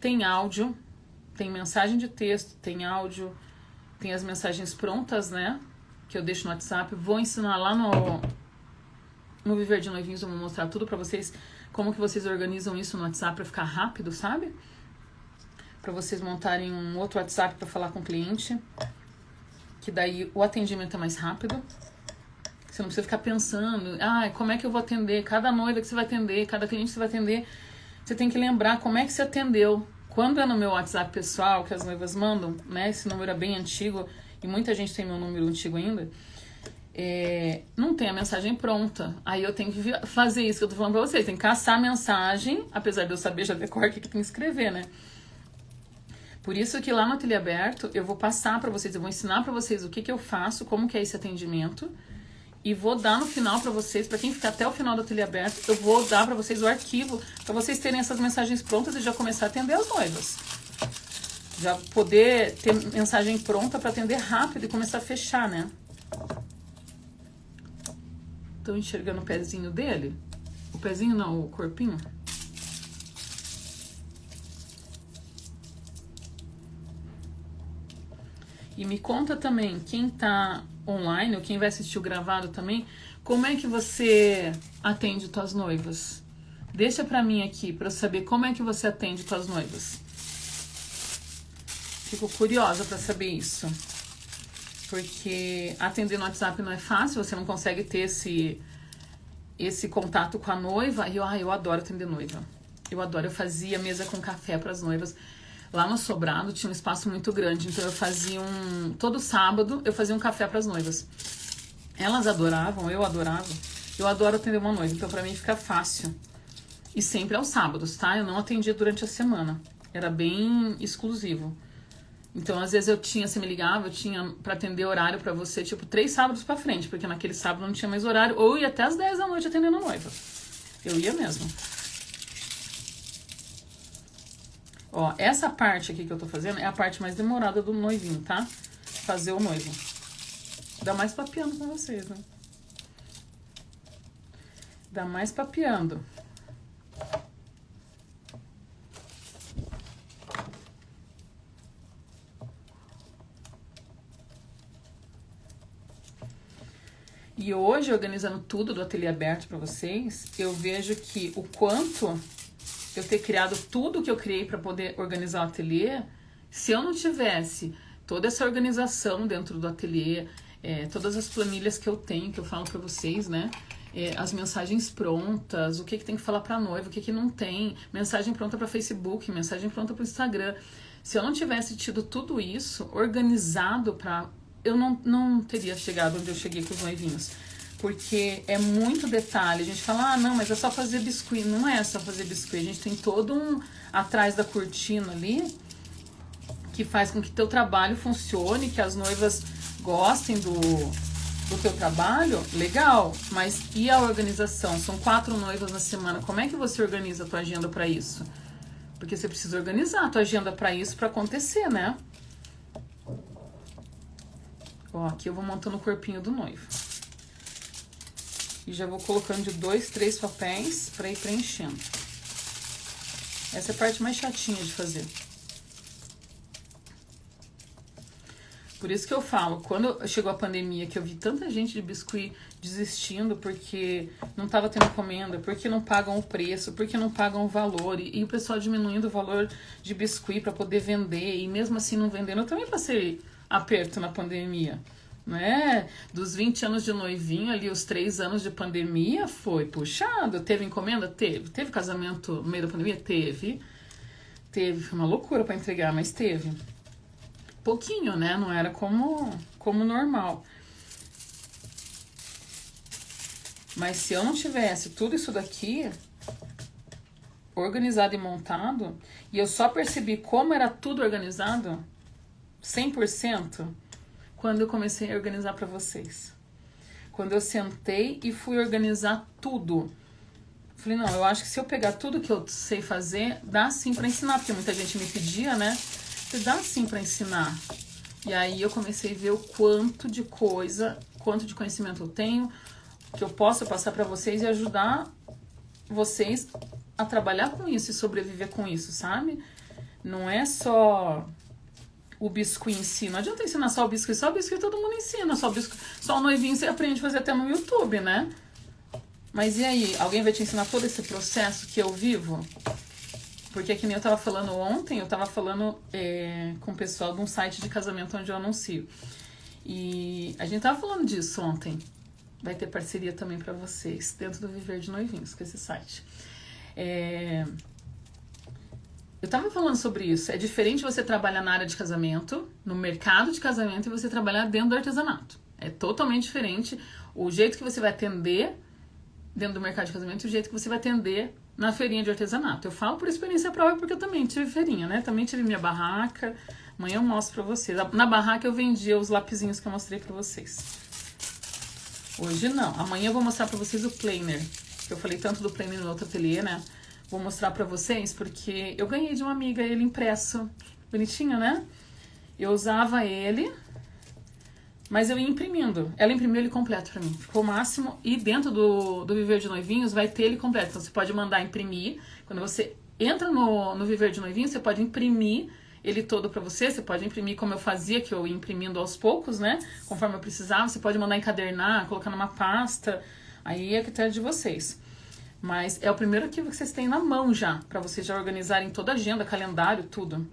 Tem áudio, tem mensagem de texto, tem áudio, tem as mensagens prontas, né? Que eu deixo no WhatsApp. Vou ensinar lá no Viver de Noivinhos, eu vou mostrar tudo pra vocês, como que vocês organizam isso no WhatsApp pra ficar rápido, sabe? Pra vocês montarem um outro WhatsApp pra falar com o cliente, que daí o atendimento é mais rápido. Você não precisa ficar pensando, como é que eu vou atender? Cada noiva que você vai atender, cada cliente que você vai atender, você tem que lembrar como é que você atendeu. Quando é no meu WhatsApp pessoal, que as noivas mandam, né? Esse número é bem antigo, e muita gente tem meu número antigo ainda, não tem a mensagem pronta. Aí eu tenho que fazer isso que eu tô falando pra vocês. Tem que caçar a mensagem, apesar de eu saber já decor o que tem que escrever, né? Por isso que lá no Ateliê Aberto, eu vou passar pra vocês, eu vou ensinar pra vocês o que eu faço, como que é esse atendimento, e vou dar no final pra vocês, pra quem ficar até o final do Ateliê Aberto, eu vou dar pra vocês o arquivo, pra vocês terem essas mensagens prontas e já começar a atender as noivas. Já poder ter mensagem pronta pra atender rápido e começar a fechar, né? Estão enxergando o pezinho dele? O pezinho não, o corpinho? E me conta também, quem tá online, ou quem vai assistir o gravado também, como é que você atende tuas noivas? Deixa pra mim aqui, pra eu saber como é que você atende tuas noivas. Fico curiosa pra saber isso. Porque atender no WhatsApp não é fácil, você não consegue ter esse contato com a noiva. E eu adoro atender noiva. Eu adoro, eu fazia mesa com café pras noivas. Lá no sobrado tinha um espaço muito grande, então eu fazia todo sábado eu fazia um café pras noivas. Elas adoravam, eu adorava. Eu adoro atender uma noiva, então pra mim fica fácil. E sempre aos sábados, tá? Eu não atendia durante a semana. Era bem exclusivo. Então, às vezes você me ligava, eu tinha pra atender horário pra você, tipo, 3 sábados pra frente, porque naquele sábado não tinha mais horário, ou eu ia até às 10 da noite atendendo a noiva. Eu ia mesmo. Ó, essa parte aqui que eu tô fazendo é a parte mais demorada do noivinho, tá? Fazer o noivo. Dá mais papiando com vocês, né? Dá mais papeando. E hoje, organizando tudo do ateliê aberto para vocês, eu vejo que o quanto eu ter criado tudo que eu criei para poder organizar o ateliê, se eu não tivesse toda essa organização dentro do ateliê, todas as planilhas que eu tenho, que eu falo para vocês, né? As mensagens prontas, o que tem que falar para noiva, o que não tem, mensagem pronta para Facebook, mensagem pronta para Instagram. Se eu não tivesse tido tudo isso organizado para... eu não teria chegado onde eu cheguei com os noivinhos. Porque é muito detalhe. A gente fala, não, mas é só fazer biscuit. Não é só fazer biscuit. A gente tem todo um atrás da cortina ali que faz com que teu trabalho funcione, que as noivas gostem do teu trabalho. Legal, mas e a organização? São 4 noivas na semana. Como é que você organiza a tua agenda para isso? Porque você precisa organizar a tua agenda para isso, para acontecer, né? Ó, aqui eu vou montando o corpinho do noivo. E já vou colocando de 2, 3 papéis para ir preenchendo. Essa é a parte mais chatinha de fazer. Por isso que eu falo, quando chegou a pandemia, que eu vi tanta gente de biscuit desistindo porque não estava tendo encomenda, porque não pagam o preço, porque não pagam o valor, e o pessoal diminuindo o valor de biscuit para poder vender, e mesmo assim não vendendo, eu também passei aperto na pandemia. Né? Dos 20 anos de noivinho ali, os 3 anos de pandemia foi puxado. Teve encomenda? Teve. Teve casamento no meio da pandemia? Teve. Teve. Foi uma loucura para entregar, mas teve. Pouquinho, né? Não era como normal. Mas se eu não tivesse tudo isso daqui organizado e montado, e eu só percebi como era tudo organizado, 100%, quando eu comecei a organizar para vocês. Quando eu sentei e fui organizar tudo. Falei, não, eu acho que se eu pegar tudo que eu sei fazer, dá sim para ensinar, porque muita gente me pedia, né? Dá sim para ensinar. E aí eu comecei a ver o quanto de coisa, quanto de conhecimento eu tenho, que eu posso passar para vocês e ajudar vocês a trabalhar com isso e sobreviver com isso, sabe? Não é só o biscuit em si. Não adianta ensinar só o biscuit todo mundo ensina. Só o noivinho você aprende a fazer até no YouTube, né? Mas e aí? Alguém vai te ensinar todo esse processo que eu vivo? Porque que nem eu tava falando ontem, eu tava falando com o pessoal de um site de casamento onde eu anuncio. E a gente tava falando disso ontem. Vai ter parceria também pra vocês, dentro do Viver de Noivinhos, com esse site. Eu tava falando sobre isso. É diferente você trabalhar na área de casamento, no mercado de casamento, e você trabalhar dentro do artesanato. É totalmente diferente o jeito que você vai atender dentro do mercado de casamento e o jeito que você vai atender na feirinha de artesanato. Eu falo por experiência própria porque eu também tive feirinha, né? Também tive minha barraca. Amanhã eu mostro pra vocês. Na barraca eu vendia os lapisinhos que eu mostrei pra vocês. Hoje não. Amanhã eu vou mostrar pra vocês o planner. Eu falei tanto do planner no outro ateliê, né? Vou mostrar pra vocês porque eu ganhei de uma amiga ele impresso. Bonitinho, né? Eu usava ele, mas eu ia imprimindo. Ela imprimiu ele completo pra mim. Ficou o máximo. E dentro do Viver de Noivinhos vai ter ele completo. Então você pode mandar imprimir. Quando você entra no Viver de Noivinhos, você pode imprimir ele todo pra você. Você pode imprimir como eu fazia, que eu ia imprimindo aos poucos, né? Conforme eu precisava. Você pode mandar encadernar, colocar numa pasta. Aí é que tá de vocês. Mas é o primeiro arquivo que vocês têm na mão já, pra vocês já organizarem toda a agenda, calendário, tudo.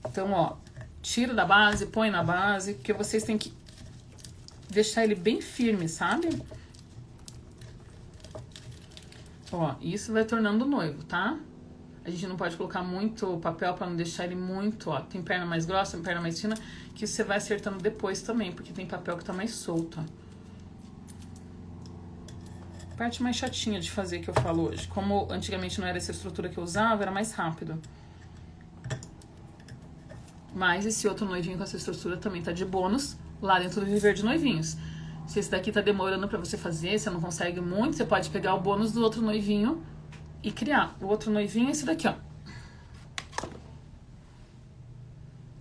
Então, ó, tira da base, põe na base, porque vocês têm que deixar ele bem firme, sabe? Ó, isso vai tornando noivo, tá? A gente não pode colocar muito papel pra não deixar ele muito, ó. Tem perna mais grossa, tem perna mais fina, que você vai acertando depois também, porque tem papel que tá mais solto, ó. Parte mais chatinha de fazer que eu falo hoje. Como antigamente não era essa estrutura que eu usava, era mais rápido. Mas esse outro noivinho com essa estrutura também tá de bônus lá dentro do Viver de Noivinhos. Se esse daqui tá demorando pra você fazer, você não consegue muito, você pode pegar o bônus do outro noivinho e criar. O outro noivinho é esse daqui, ó.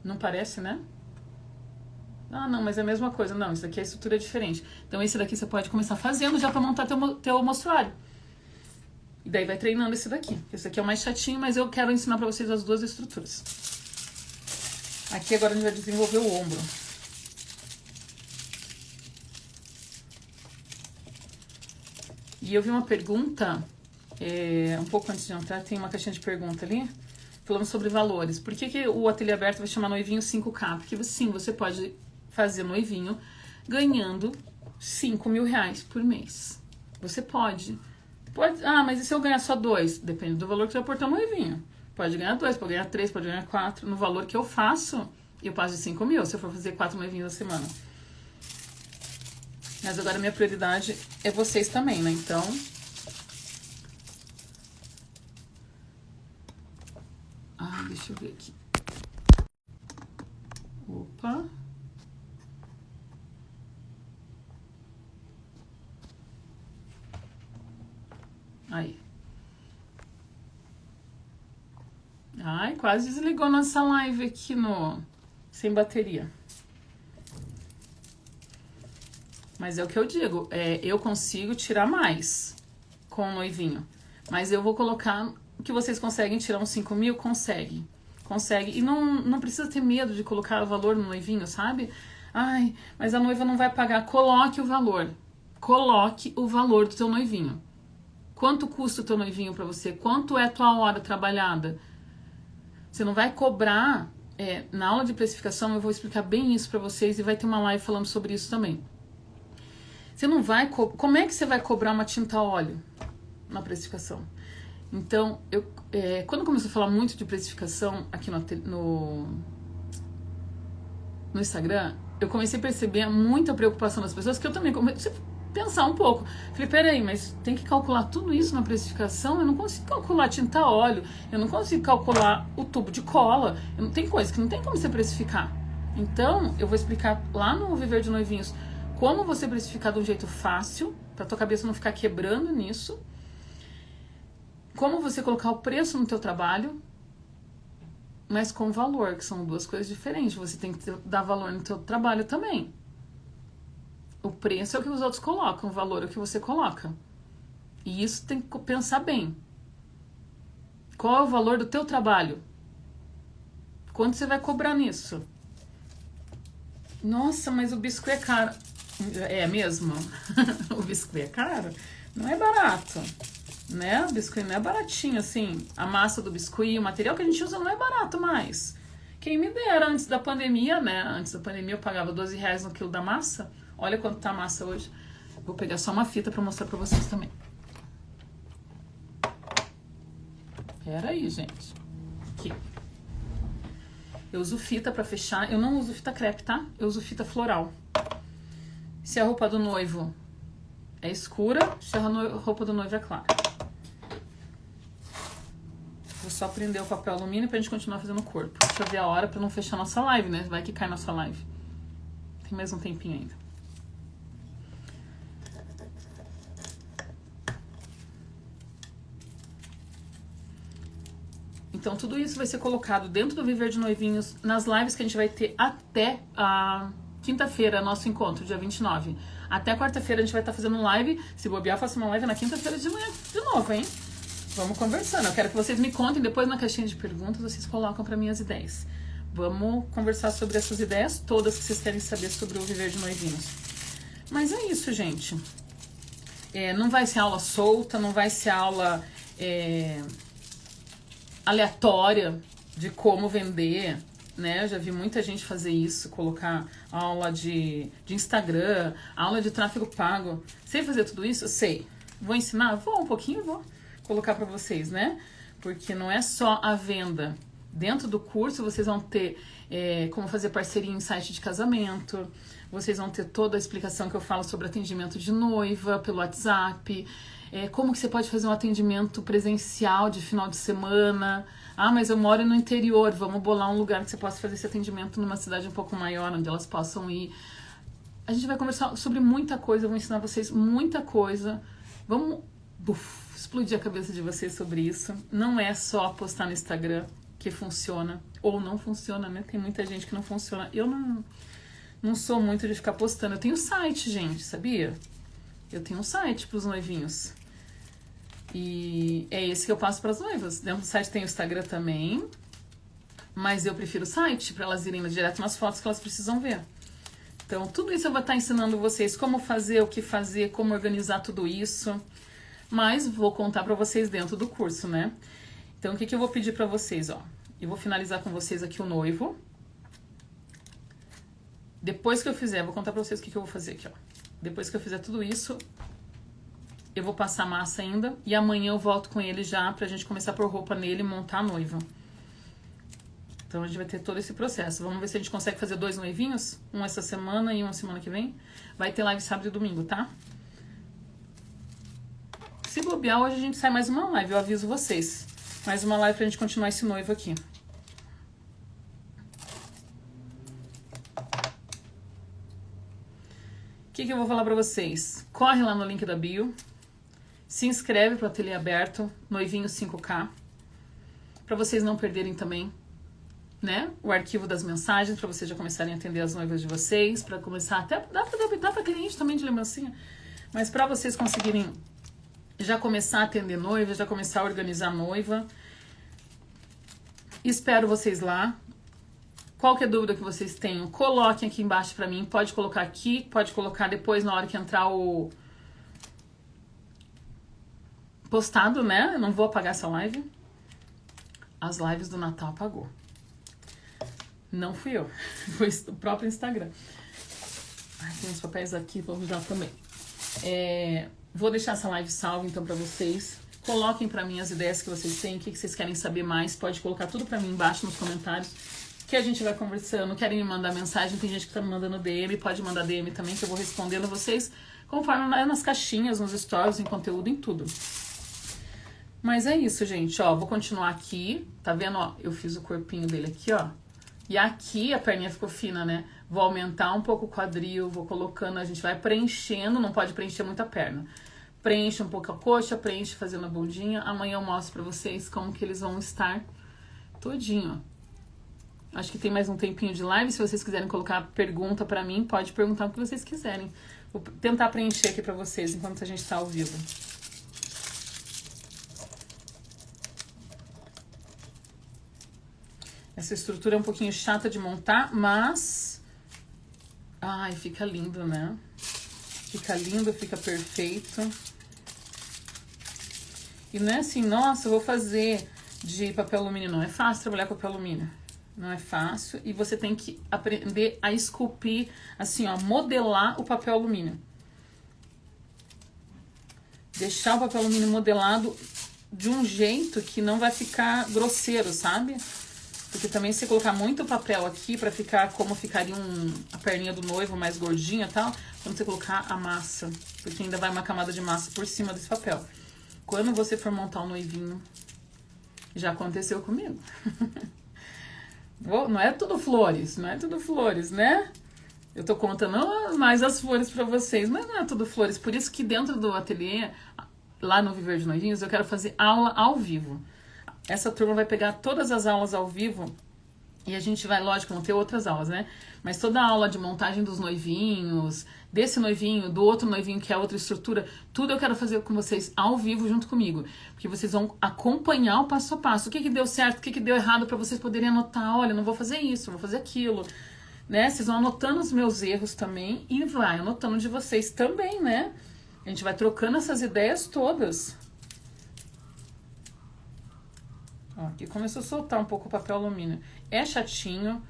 Não parece, né? Ah, não, mas é a mesma coisa. Não, isso daqui a estrutura é diferente. Então esse daqui você pode começar fazendo já pra montar teu mostruário. E daí vai treinando esse daqui. Esse daqui é o mais chatinho, mas eu quero ensinar pra vocês as duas estruturas. Aqui agora a gente vai desenvolver o ombro. E eu vi uma pergunta, um pouco antes de entrar, tem uma caixinha de pergunta ali, falando sobre valores. Por que o Ateliê Aberto vai chamar noivinho 5K? Porque sim, você pode fazer noivinho ganhando 5 mil reais por mês. Você pode. Ah, mas e se eu ganhar só 2? Depende do valor que você vai aportar no noivinho. Pode ganhar 2, pode ganhar 3, pode ganhar 4. No valor que eu faço, eu passo de 5 mil se eu for fazer 4 noivinhos na semana. Mas agora a minha prioridade é vocês também, né? Então... Ah, deixa eu ver aqui. Opa. Aí. Ai, quase desligou nossa live aqui sem bateria. Mas é o que eu digo, eu consigo tirar mais com o noivinho. Mas eu vou colocar que vocês conseguem tirar uns 5 mil? Consegue. Consegue. E não precisa ter medo de colocar o valor no noivinho, sabe? Ai, mas a noiva não vai pagar. Coloque o valor. Coloque o valor do teu noivinho. Quanto custa o teu noivinho pra você? Quanto é a tua hora trabalhada? Você não vai cobrar... na aula de precificação eu vou explicar bem isso pra vocês e vai ter uma live falando sobre isso também. Você não vai... Como é que você vai cobrar uma tinta a óleo na precificação? Então, quando começou a falar muito de precificação aqui no Instagram, eu comecei a perceber muita preocupação das pessoas, que eu também comecei a pensar um pouco. Falei, peraí, mas tem que calcular tudo isso na precificação? Eu não consigo calcular tinta a óleo, eu não consigo calcular o tubo de cola, tem coisa que não tem como você precificar. Então, eu vou explicar lá no Viver de Noivinhos como você precificar de um jeito fácil, pra tua cabeça não ficar quebrando nisso. Como você colocar o preço no teu trabalho, mas com valor, que são duas coisas diferentes. Você tem que dar valor no teu trabalho também. O preço é o que os outros colocam, o valor é o que você coloca. E isso tem que pensar bem. Qual é o valor do teu trabalho? Quanto você vai cobrar nisso? Nossa, mas o biscoito é caro. É mesmo? O biscoito é caro? Não é barato, né? O biscoito não é baratinho, assim. A massa do biscoito, o material que a gente usa não é barato mais. Quem me dera antes da pandemia, né? Antes da pandemia eu pagava 12 reais no quilo da massa. Olha quanto tá a massa hoje. Vou pegar só uma fita pra mostrar pra vocês também. Pera aí, gente. Aqui. Eu uso fita pra fechar. Eu não uso fita crepe, tá? Eu uso fita floral. Se a roupa do noivo é escura, se a roupa do noivo é clara. Vou só prender o papel alumínio pra gente continuar fazendo o corpo. Deixa eu ver a hora pra não fechar nossa live, né? Vai que cai nossa live. Tem mais um tempinho ainda. Então, tudo isso vai ser colocado dentro do Viver de Noivinhos nas lives que a gente vai ter até a quinta-feira, nosso encontro, dia 29. Até quarta-feira a gente vai estar fazendo live. Se bobear, faço uma live na quinta-feira de manhã de novo, hein? Vamos conversando. Eu quero que vocês me contem depois na caixinha de perguntas, vocês colocam para mim as ideias. Vamos conversar sobre essas ideias todas que vocês querem saber sobre o Viver de Noivinhos. Mas é isso, gente. Não vai ser aula solta, não vai ser aula aleatória de como vender, né? Eu já vi muita gente fazer isso, colocar aula de Instagram, aula de tráfego pago. Sei fazer tudo isso? Sei. Vou ensinar? Vou um pouquinho, vou colocar para vocês, né? Porque não é só a venda. Dentro do curso vocês vão ter como fazer parceria em site de casamento, vocês vão ter toda a explicação que eu falo sobre atendimento de noiva pelo WhatsApp, como que você pode fazer um atendimento presencial de final de semana. Ah, mas eu moro no interior, vamos bolar um lugar que você possa fazer esse atendimento numa cidade um pouco maior, onde elas possam ir. A gente vai conversar sobre muita coisa, eu vou ensinar vocês muita coisa. Vamos explodir a cabeça de vocês sobre isso. Não é só postar no Instagram que funciona, ou não funciona, né? Tem muita gente que não funciona. Eu Não sou muito de ficar postando. Eu tenho site, gente, sabia? Eu tenho um site pros noivinhos. E é esse que eu passo pras noivas. Dentro do site tem o Instagram também. Mas eu prefiro o site, pra elas irem direto nas fotos que elas precisam ver. Então, tudo isso eu vou estar ensinando vocês como fazer, o que fazer, como organizar tudo isso. Mas vou contar pra vocês dentro do curso, né? Então, o que eu vou pedir pra vocês, ó? Eu vou finalizar com vocês aqui o noivo. Depois que eu fizer, vou contar pra vocês o que eu vou fazer aqui, ó. Depois que eu fizer tudo isso, eu vou passar massa ainda. E amanhã eu volto com ele já pra gente começar a pôr roupa nele e montar a noiva. Então a gente vai ter todo esse processo. Vamos ver se a gente consegue fazer 2 noivinhos. Um essa semana e um semana que vem. Vai ter live sábado e domingo, tá? Se bobear, hoje a gente sai mais uma live, eu aviso vocês. Mais uma live pra gente continuar esse noivo aqui. O que eu vou falar pra vocês? Corre lá no link da bio. Se inscreve pro Ateliê Aberto, Noivinho 5K. Pra vocês não perderem também, né? O arquivo das mensagens, pra vocês já começarem a atender as noivas de vocês. Pra começar até... Dá pra cliente também de lembrancinha. Mas pra vocês conseguirem já começar a atender noiva, já começar a organizar a noiva. Espero vocês lá. Qualquer dúvida que vocês tenham, coloquem aqui embaixo pra mim. Pode colocar aqui, pode colocar depois na hora que entrar o postado, né? Eu não vou apagar essa live. As lives do Natal apagou. Não fui eu, foi o próprio Instagram. Ai, tem uns papéis aqui, vamos usar também. Vou deixar essa live salva então pra vocês. Coloquem pra mim as ideias que vocês têm, o que vocês querem saber mais. Pode colocar tudo pra mim embaixo nos comentários, que a gente vai conversando. Querem me mandar mensagem, tem gente que tá me mandando DM, pode mandar DM também, que eu vou respondendo vocês conforme nas caixinhas, nos stories, em conteúdo, em tudo. Mas é isso, gente, ó, vou continuar aqui, tá vendo, ó, eu fiz o corpinho dele aqui, ó, e aqui a perninha ficou fina, né, vou aumentar um pouco o quadril, vou colocando, a gente vai preenchendo, não pode preencher muito a perna, preenche um pouco a coxa, preenche fazendo a bundinha, amanhã eu mostro pra vocês como que eles vão estar todinho, ó. Acho que tem mais um tempinho de live, se vocês quiserem colocar pergunta pra mim, pode perguntar o que vocês quiserem, vou tentar preencher aqui pra vocês enquanto a gente tá ao vivo. Essa estrutura é um pouquinho chata de montar, mas... Ai, fica lindo, né? Fica lindo, fica perfeito. E não é assim, nossa, eu vou fazer de papel alumínio. Não é fácil trabalhar com papel alumínio. Não é fácil. E você tem que aprender a esculpir, assim, ó, modelar o papel alumínio. Deixar o papel alumínio modelado de um jeito que não vai ficar grosseiro, sabe? Porque também se colocar muito papel aqui pra ficar como ficaria a perninha do noivo mais gordinha e tal, quando você colocar a massa, porque ainda vai uma camada de massa por cima desse papel. Quando você for montar um noivinho, já aconteceu comigo. Não é tudo flores, não é tudo flores, né? Eu tô contando mais as flores pra vocês, mas não é tudo flores. Por isso que dentro do ateliê, lá no Viver de Noivinhos, eu quero fazer aula ao vivo. Essa turma vai pegar todas as aulas ao vivo e a gente vai, lógico, vão ter outras aulas, né? Mas toda a aula de montagem dos noivinhos, desse noivinho, do outro noivinho que é outra estrutura, tudo eu quero fazer com vocês ao vivo junto comigo. Porque vocês vão acompanhar o passo a passo. O que deu certo, o que deu errado, pra vocês poderem anotar. Olha, não vou fazer isso, vou fazer aquilo, né? Vocês vão anotando os meus erros também e vai anotando de vocês também, né? A gente vai trocando essas ideias todas. Ó, aqui começou a soltar um pouco o papel alumínio. É chatinho,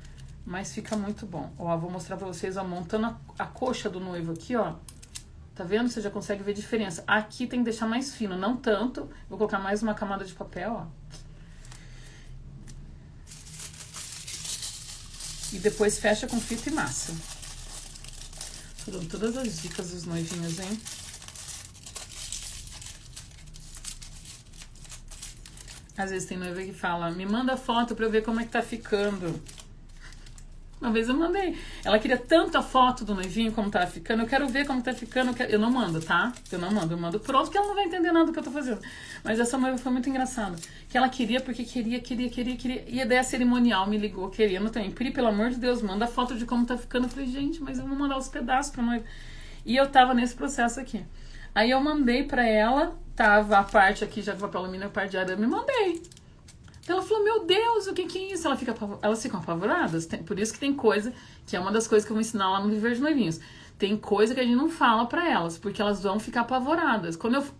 mas fica muito bom. Ó, vou mostrar pra vocês, ó, montando a coxa do noivo aqui, ó. Tá vendo? Você já consegue ver a diferença. Aqui tem que deixar mais fino, não tanto. Vou colocar mais uma camada de papel, ó. E depois fecha com fita e massa. Tô dando todas as dicas dos noivinhos, hein? Às vezes tem noiva que fala, me manda foto pra eu ver como é que tá ficando. Uma vez eu mandei. Ela queria tanto a foto do noivinho, como tava ficando. Eu quero ver como tá ficando. Eu não mando, tá? Eu não mando. Eu mando pronto, que ela não vai entender nada do que eu tô fazendo. Mas essa noiva foi muito engraçada. Que ela queria, porque queria. E a ideia cerimonial me ligou querendo também. Pri, pelo amor de Deus, manda a foto de como tá ficando. Eu falei, gente, mas eu vou mandar os pedaços pra noiva. E eu tava nesse processo aqui. Aí eu mandei pra ela, tava a parte aqui já do papel alumínio, a parte de arame, mandei. Ela falou, meu Deus, o que é isso? Elas ficam apavoradas. Por isso que tem coisa, que é uma das coisas que eu vou ensinar lá no Viver de Noivinhos. Tem coisa que a gente não fala pra elas, porque elas vão ficar apavoradas.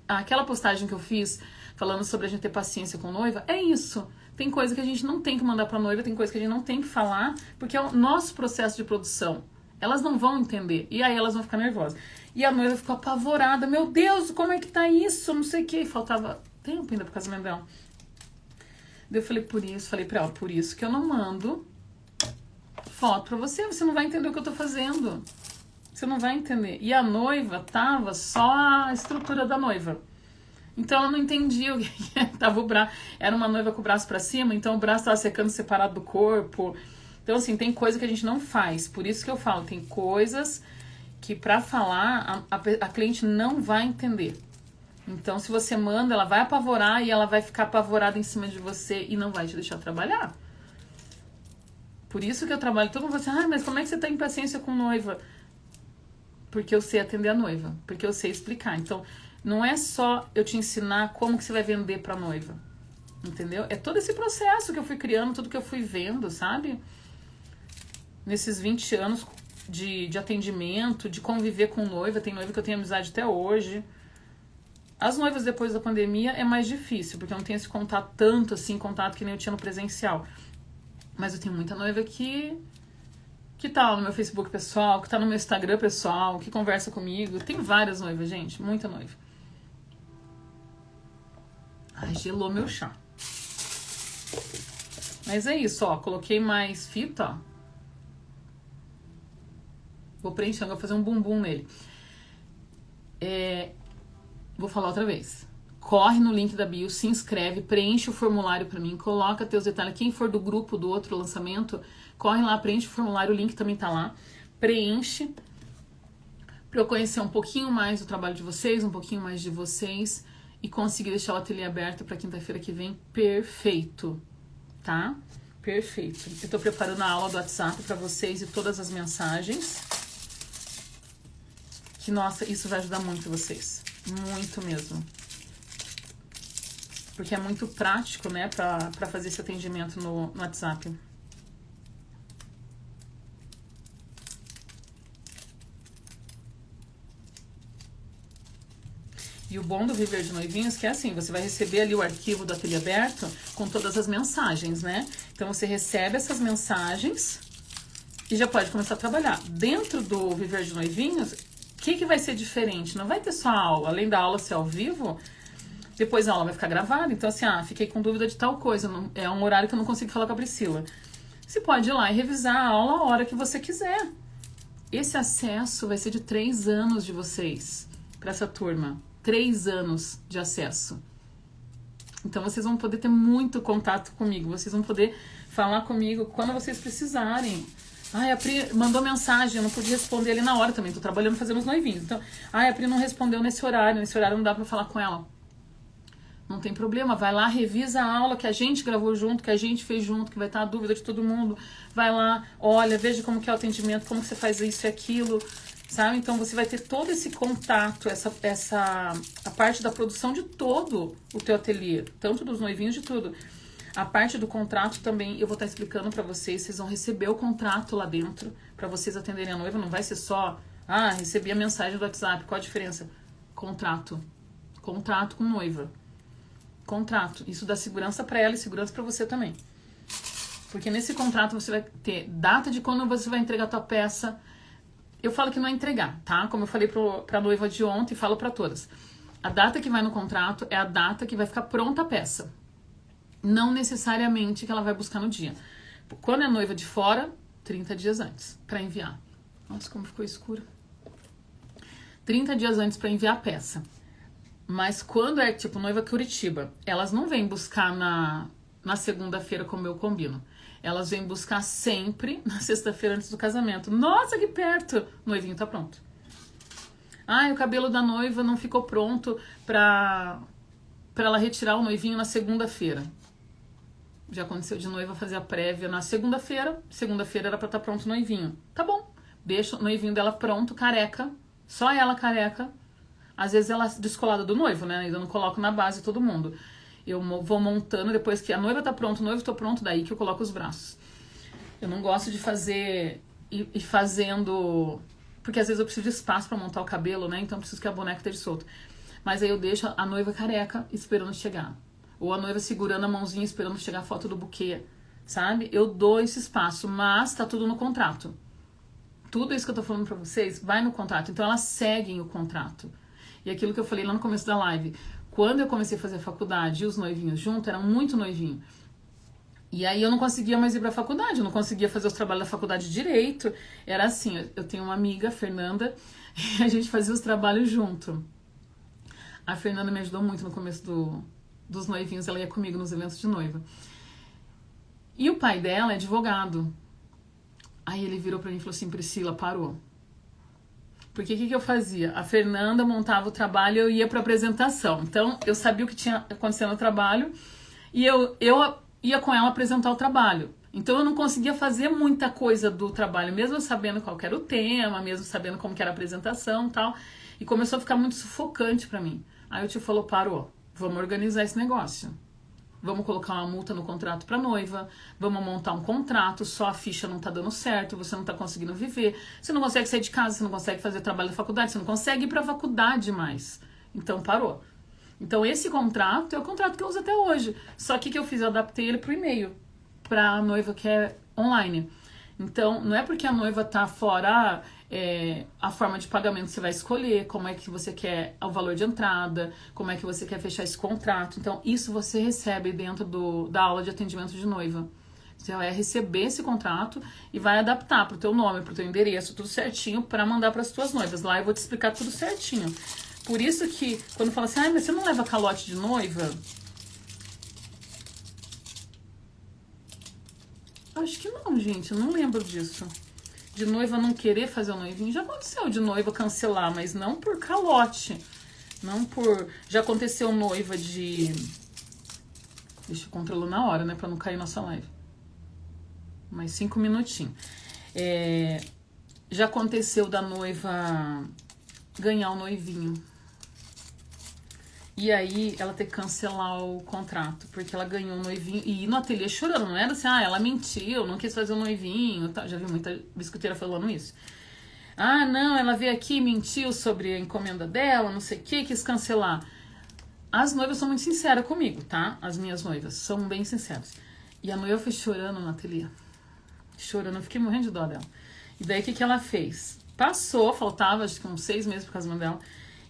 Aquela postagem que eu fiz, falando sobre a gente ter paciência com noiva, é isso. Tem coisa que a gente não tem que mandar pra noiva, tem coisa que a gente não tem que falar, porque é o nosso processo de produção. Elas não vão entender, e aí elas vão ficar nervosas. E a noiva ficou apavorada, meu Deus, como é que tá isso? Não sei o que, faltava tempo ainda pro casamento dela. Eu falei pra ela, por isso que eu não mando foto pra você, você não vai entender o que eu tô fazendo. Você não vai entender. E a noiva tava só a estrutura da noiva. Então ela não entendia o que tava o braço. Era uma noiva com o braço pra cima, então o braço tava secando separado do corpo. Então assim, tem coisa que a gente não faz. Por isso que eu falo, tem coisas que pra falar a cliente não vai entender. Então, se você manda, ela vai apavorar e ela vai ficar apavorada em cima de você e não vai te deixar trabalhar. Por isso que eu trabalho. Todo mundo fala assim, mas como é que você tá em paciência com noiva? Porque eu sei atender a noiva, porque eu sei explicar. Então, não é só eu te ensinar como que você vai vender pra noiva, entendeu? É todo esse processo que eu fui criando, tudo que eu fui vendo, sabe? Nesses 20 anos de atendimento, de conviver com noiva. Tem noiva que eu tenho amizade até hoje. As noivas depois da pandemia é mais difícil, porque eu não tenho esse contato tanto assim, contato que nem eu tinha no presencial. Mas eu tenho muita noiva que tá no meu Facebook pessoal, que tá no meu Instagram pessoal, que conversa comigo. Tem várias noivas, gente, muita noiva. Ai, gelou meu chá. Mas é isso, ó, coloquei mais fita, ó. Vou preenchendo, vou fazer um bumbum nele. Vou falar outra vez. Corre no link da bio, se inscreve, preenche o formulário pra mim, coloca teus detalhes. Quem for do grupo do outro lançamento, corre lá, preenche o formulário, o link também tá lá. Preenche pra eu conhecer um pouquinho mais do trabalho de vocês, um pouquinho mais de vocês e conseguir deixar o ateliê aberto pra quinta-feira que vem perfeito, tá? Perfeito. Eu tô preparando a aula do WhatsApp pra vocês e todas as mensagens. Que, nossa, isso vai ajudar muito vocês. Muito mesmo. Porque é muito prático, né, pra fazer esse atendimento no WhatsApp. E o bom do Viver de Noivinhos é que é assim, você vai receber ali o arquivo do ateliê aberto com todas as mensagens, né? Então você recebe essas mensagens e já pode começar a trabalhar. Dentro do Viver de Noivinhos, o que vai ser diferente? Não vai ter só aula, além da aula ser ao vivo, depois a aula vai ficar gravada. Então assim, fiquei com dúvida de tal coisa, é um horário que eu não consigo falar com a Priscila. Você pode ir lá e revisar a aula a hora que você quiser. Esse acesso vai ser de 3 anos de vocês para essa turma. 3 anos de acesso. Então vocês vão poder ter muito contato comigo, vocês vão poder falar comigo quando vocês precisarem. Ai, a Pri mandou mensagem, eu não pude responder ali na hora também, tô trabalhando fazendo os noivinhos. Então, a Pri não respondeu nesse horário não dá pra falar com ela. Não tem problema, vai lá, revisa a aula que a gente gravou junto, que a gente fez junto, que vai estar a dúvida de todo mundo. Vai lá, olha, veja como que é o atendimento, como que você faz isso e aquilo, sabe? Então você vai ter todo esse contato, a parte da produção de todo o teu ateliê, tanto dos noivinhos, de tudo. A parte do contrato também eu vou estar explicando pra vocês, vocês vão receber o contrato lá dentro, pra vocês atenderem a noiva, não vai ser só, recebi a mensagem do WhatsApp, qual a diferença? Contrato com noiva. Contrato, isso dá segurança pra ela e segurança pra você também. Porque nesse contrato você vai ter data de quando você vai entregar a tua peça. Eu falo que não é entregar, tá? Como eu falei pra noiva de ontem, falo pra todas. A data que vai no contrato é a data que vai ficar pronta a peça. Não necessariamente que ela vai buscar no dia. Quando é noiva de fora, 30 dias antes pra enviar. Nossa, como ficou escuro. 30 dias antes pra enviar a peça. Mas quando é tipo noiva Curitiba, elas não vêm buscar na segunda-feira como eu combino. Elas vêm buscar sempre na sexta-feira antes do casamento. Nossa, que perto! O noivinho tá pronto. O cabelo da noiva não ficou pronto pra ela retirar o noivinho na segunda-feira. Já aconteceu de noiva fazer a prévia na segunda-feira. Segunda-feira era pra estar pronto o noivinho. Tá bom. Deixa o noivinho dela pronto, careca. Só ela careca. Às vezes ela descolada do noivo, né? Eu não coloco na base todo mundo. Eu vou montando, depois que a noiva tá pronta, o noivo tá pronto, daí que eu coloco os braços. Eu não gosto de fazer e fazendo... Porque às vezes eu preciso de espaço pra montar o cabelo, né? Então eu preciso que a boneca esteja solta. Mas aí eu deixo a noiva careca esperando chegar. Ou a noiva segurando a mãozinha esperando chegar a foto do buquê, sabe? Eu dou esse espaço, mas tá tudo no contrato. Tudo isso que eu tô falando pra vocês vai no contrato. Então elas seguem o contrato. E aquilo que eu falei lá no começo da live, quando eu comecei a fazer a faculdade e os noivinhos juntos, eram muito noivinho. E aí eu não conseguia mais ir pra faculdade, eu não conseguia fazer os trabalhos da faculdade direito. Era assim, eu tenho uma amiga, a Fernanda, e a gente fazia os trabalhos junto. A Fernanda me ajudou muito no começo dos noivinhos, ela ia comigo nos eventos de noiva. E o pai dela é advogado. Aí ele virou pra mim e falou assim, Priscila, parou. Porque o que eu fazia? A Fernanda montava o trabalho e eu ia pra apresentação. Então, eu sabia o que tinha acontecido no trabalho e eu ia com ela apresentar o trabalho. Então, eu não conseguia fazer muita coisa do trabalho, mesmo sabendo qual era o tema, mesmo sabendo como que era a apresentação e tal. E começou a ficar muito sufocante pra mim. Aí o tio falou, parou, vamos organizar esse negócio. Vamos colocar uma multa no contrato pra noiva, vamos montar um contrato, só a ficha não tá dando certo, você não tá conseguindo viver, você não consegue sair de casa, você não consegue fazer trabalho da faculdade, você não consegue ir pra faculdade mais. Então parou. Então esse contrato é o contrato que eu uso até hoje. Só que o que eu fiz? Eu adaptei ele pro e-mail, pra noiva que é online. Então não é porque a noiva tá fora... a forma de pagamento você vai escolher, como é que você quer o valor de entrada, como é que você quer fechar esse contrato. Então, isso você recebe dentro da aula de atendimento de noiva. Você vai receber esse contrato e vai adaptar pro teu nome, pro teu endereço, tudo certinho para mandar para as tuas noivas. Lá eu vou te explicar tudo certinho. Por isso que, quando fala assim, mas você não leva calote de noiva? Acho que não, gente, eu não lembro disso. De noiva não querer fazer o noivinho, já aconteceu de noiva cancelar, mas não por calote, não por... Já aconteceu noiva de... Deixa eu controlar na hora, né, pra não cair nossa live. Mais 5 minutinhos. Já aconteceu da noiva ganhar o noivinho. E aí ela ter que cancelar o contrato, porque ela ganhou um noivinho e ir no ateliê chorando, não era assim, ela mentiu, não quis fazer o noivinho, tá? Já vi muita biscoiteira falando isso. Não, ela veio aqui e mentiu sobre a encomenda dela, não sei o que, quis cancelar. As noivas são muito sinceras comigo, tá? As minhas noivas são bem sinceras. E a noiva foi chorando no ateliê. Chorando, eu fiquei morrendo de dó dela. E daí o que ela fez? Passou, faltava acho que uns 6 meses pro casamento dela.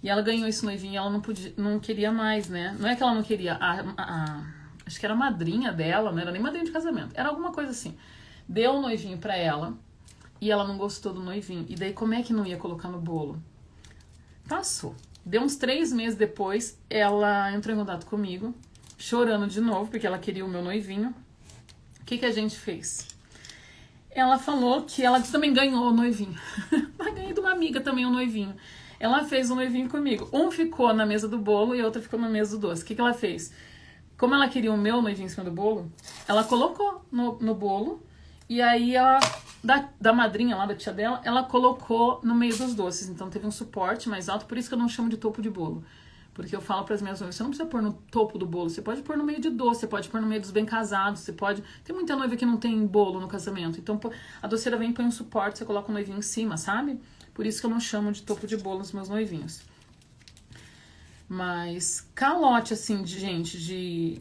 E ela ganhou esse noivinho e ela não queria mais, né? Não é que ela não queria, acho que era a madrinha dela, não era nem madrinha de casamento, era alguma coisa assim. Deu o noivinho pra ela e ela não gostou do noivinho. E daí como é que não ia colocar no bolo? Passou. Deu uns 3 meses depois, ela entrou em contato comigo, chorando de novo, porque ela queria o meu noivinho. O que a gente fez? Ela falou que ela também ganhou o noivinho. Mas ganhei de uma amiga também o noivinho. Ela fez um noivinho comigo. Um ficou na mesa do bolo e a outra ficou na mesa do doce. O que ela fez? Como ela queria o meu noivinho em cima do bolo, ela colocou no bolo e aí ela, da madrinha lá, da tia dela, ela colocou no meio dos doces. Então teve um suporte mais alto, por isso que eu não chamo de topo de bolo. Porque eu falo para as minhas noivas, você não precisa pôr no topo do bolo, você pode pôr no meio de doce, você pode pôr no meio dos bem casados, você pode... Tem muita noiva que não tem bolo no casamento, então a doceira vem e põe um suporte, você coloca o noivinho em cima, sabe? Por isso que eu não chamo de topo de bolo nos meus noivinhos. Mas calote, assim, de gente,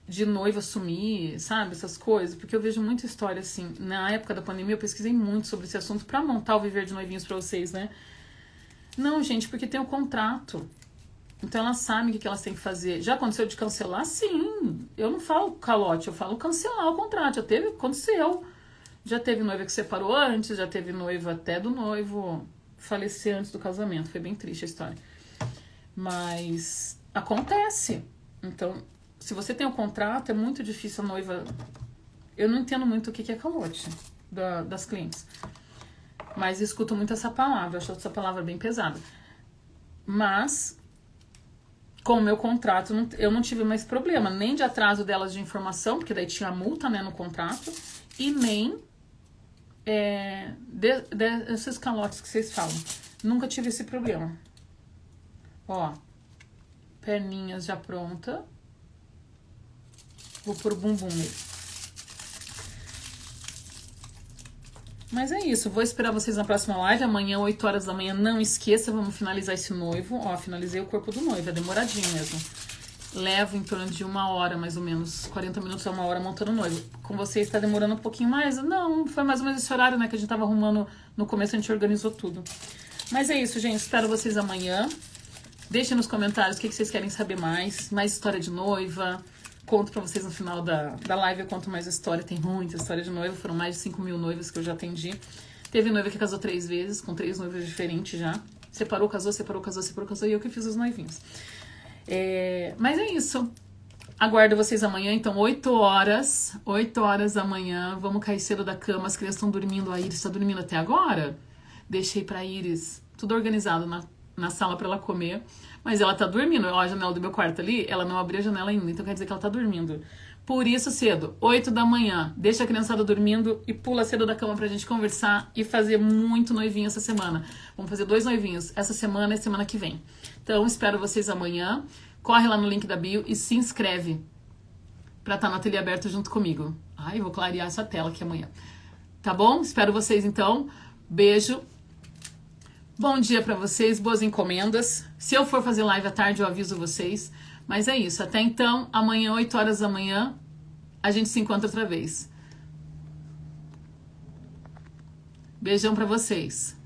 de noiva sumir, sabe? Essas coisas. Porque eu vejo muita história, assim. Na época da pandemia, eu pesquisei muito sobre esse assunto pra montar o Viver de Noivinhos pra vocês, né? Não, gente, porque tem o contrato. Então elas sabem o que elas têm que fazer. Já aconteceu de cancelar? Sim. Eu não falo calote, eu falo cancelar o contrato. Aconteceu. Já teve noiva que separou antes, já teve noiva até do noivo falecer antes do casamento. Foi bem triste a história. Mas acontece. Então, se você tem um contrato, é muito difícil a noiva Eu não entendo muito o que é calote das clientes. Mas escuto muito essa palavra. Acho essa palavra bem pesada. Mas, com o meu contrato, eu não tive mais problema. Nem de atraso delas de informação, porque daí tinha multa, né, no contrato. E nem desses calotes que vocês falam. Nunca tive esse problema. Ó, perninhas já pronta. Vou pôr o bumbum nele. Mas é isso, vou esperar vocês na próxima live. Amanhã, 8 horas da manhã, não esqueça, vamos finalizar esse noivo. Ó, finalizei o corpo do noivo, é demoradinho mesmo. Levo em torno de 1 hora, mais ou menos, 40 minutos a 1 hora montando o noivo. Com vocês tá demorando um pouquinho mais? Não, foi mais ou menos esse horário, né, que a gente tava arrumando no começo, a gente organizou tudo. Mas é isso, gente, espero vocês amanhã. Deixem nos comentários o que vocês querem saber mais história de noiva. Conto pra vocês no final da live, eu conto mais história, tem muita história de noiva, foram mais de 5 mil noivas que eu já atendi. Teve noiva que casou 3 vezes, com 3 noivas diferentes já. Separou, casou, separou, casou, separou, casou, e eu que fiz os noivinhos. Mas é isso. Aguardo vocês amanhã, então 8 horas da manhã, vamos cair cedo da cama, as crianças estão dormindo, a Iris tá dormindo até agora. Deixei pra Iris tudo organizado na sala pra ela comer. Mas ela tá dormindo, ó, a janela do meu quarto ali, ela não abriu a janela ainda, então quer dizer que ela tá dormindo. Por isso, cedo, 8 da manhã, deixa a criançada dormindo e pula cedo da cama pra gente conversar e fazer muito noivinho essa semana. Vamos fazer 2 noivinhos essa semana e semana que vem. Então, espero vocês amanhã. Corre lá no link da bio e se inscreve pra estar no ateliê aberto junto comigo. Ai, eu vou clarear essa tela aqui amanhã. Tá bom? Espero vocês então. Beijo. Bom dia pra vocês, boas encomendas. Se eu for fazer live à tarde, eu aviso vocês. Mas é isso, até então, amanhã, 8 horas da manhã, a gente se encontra outra vez. Beijão pra vocês.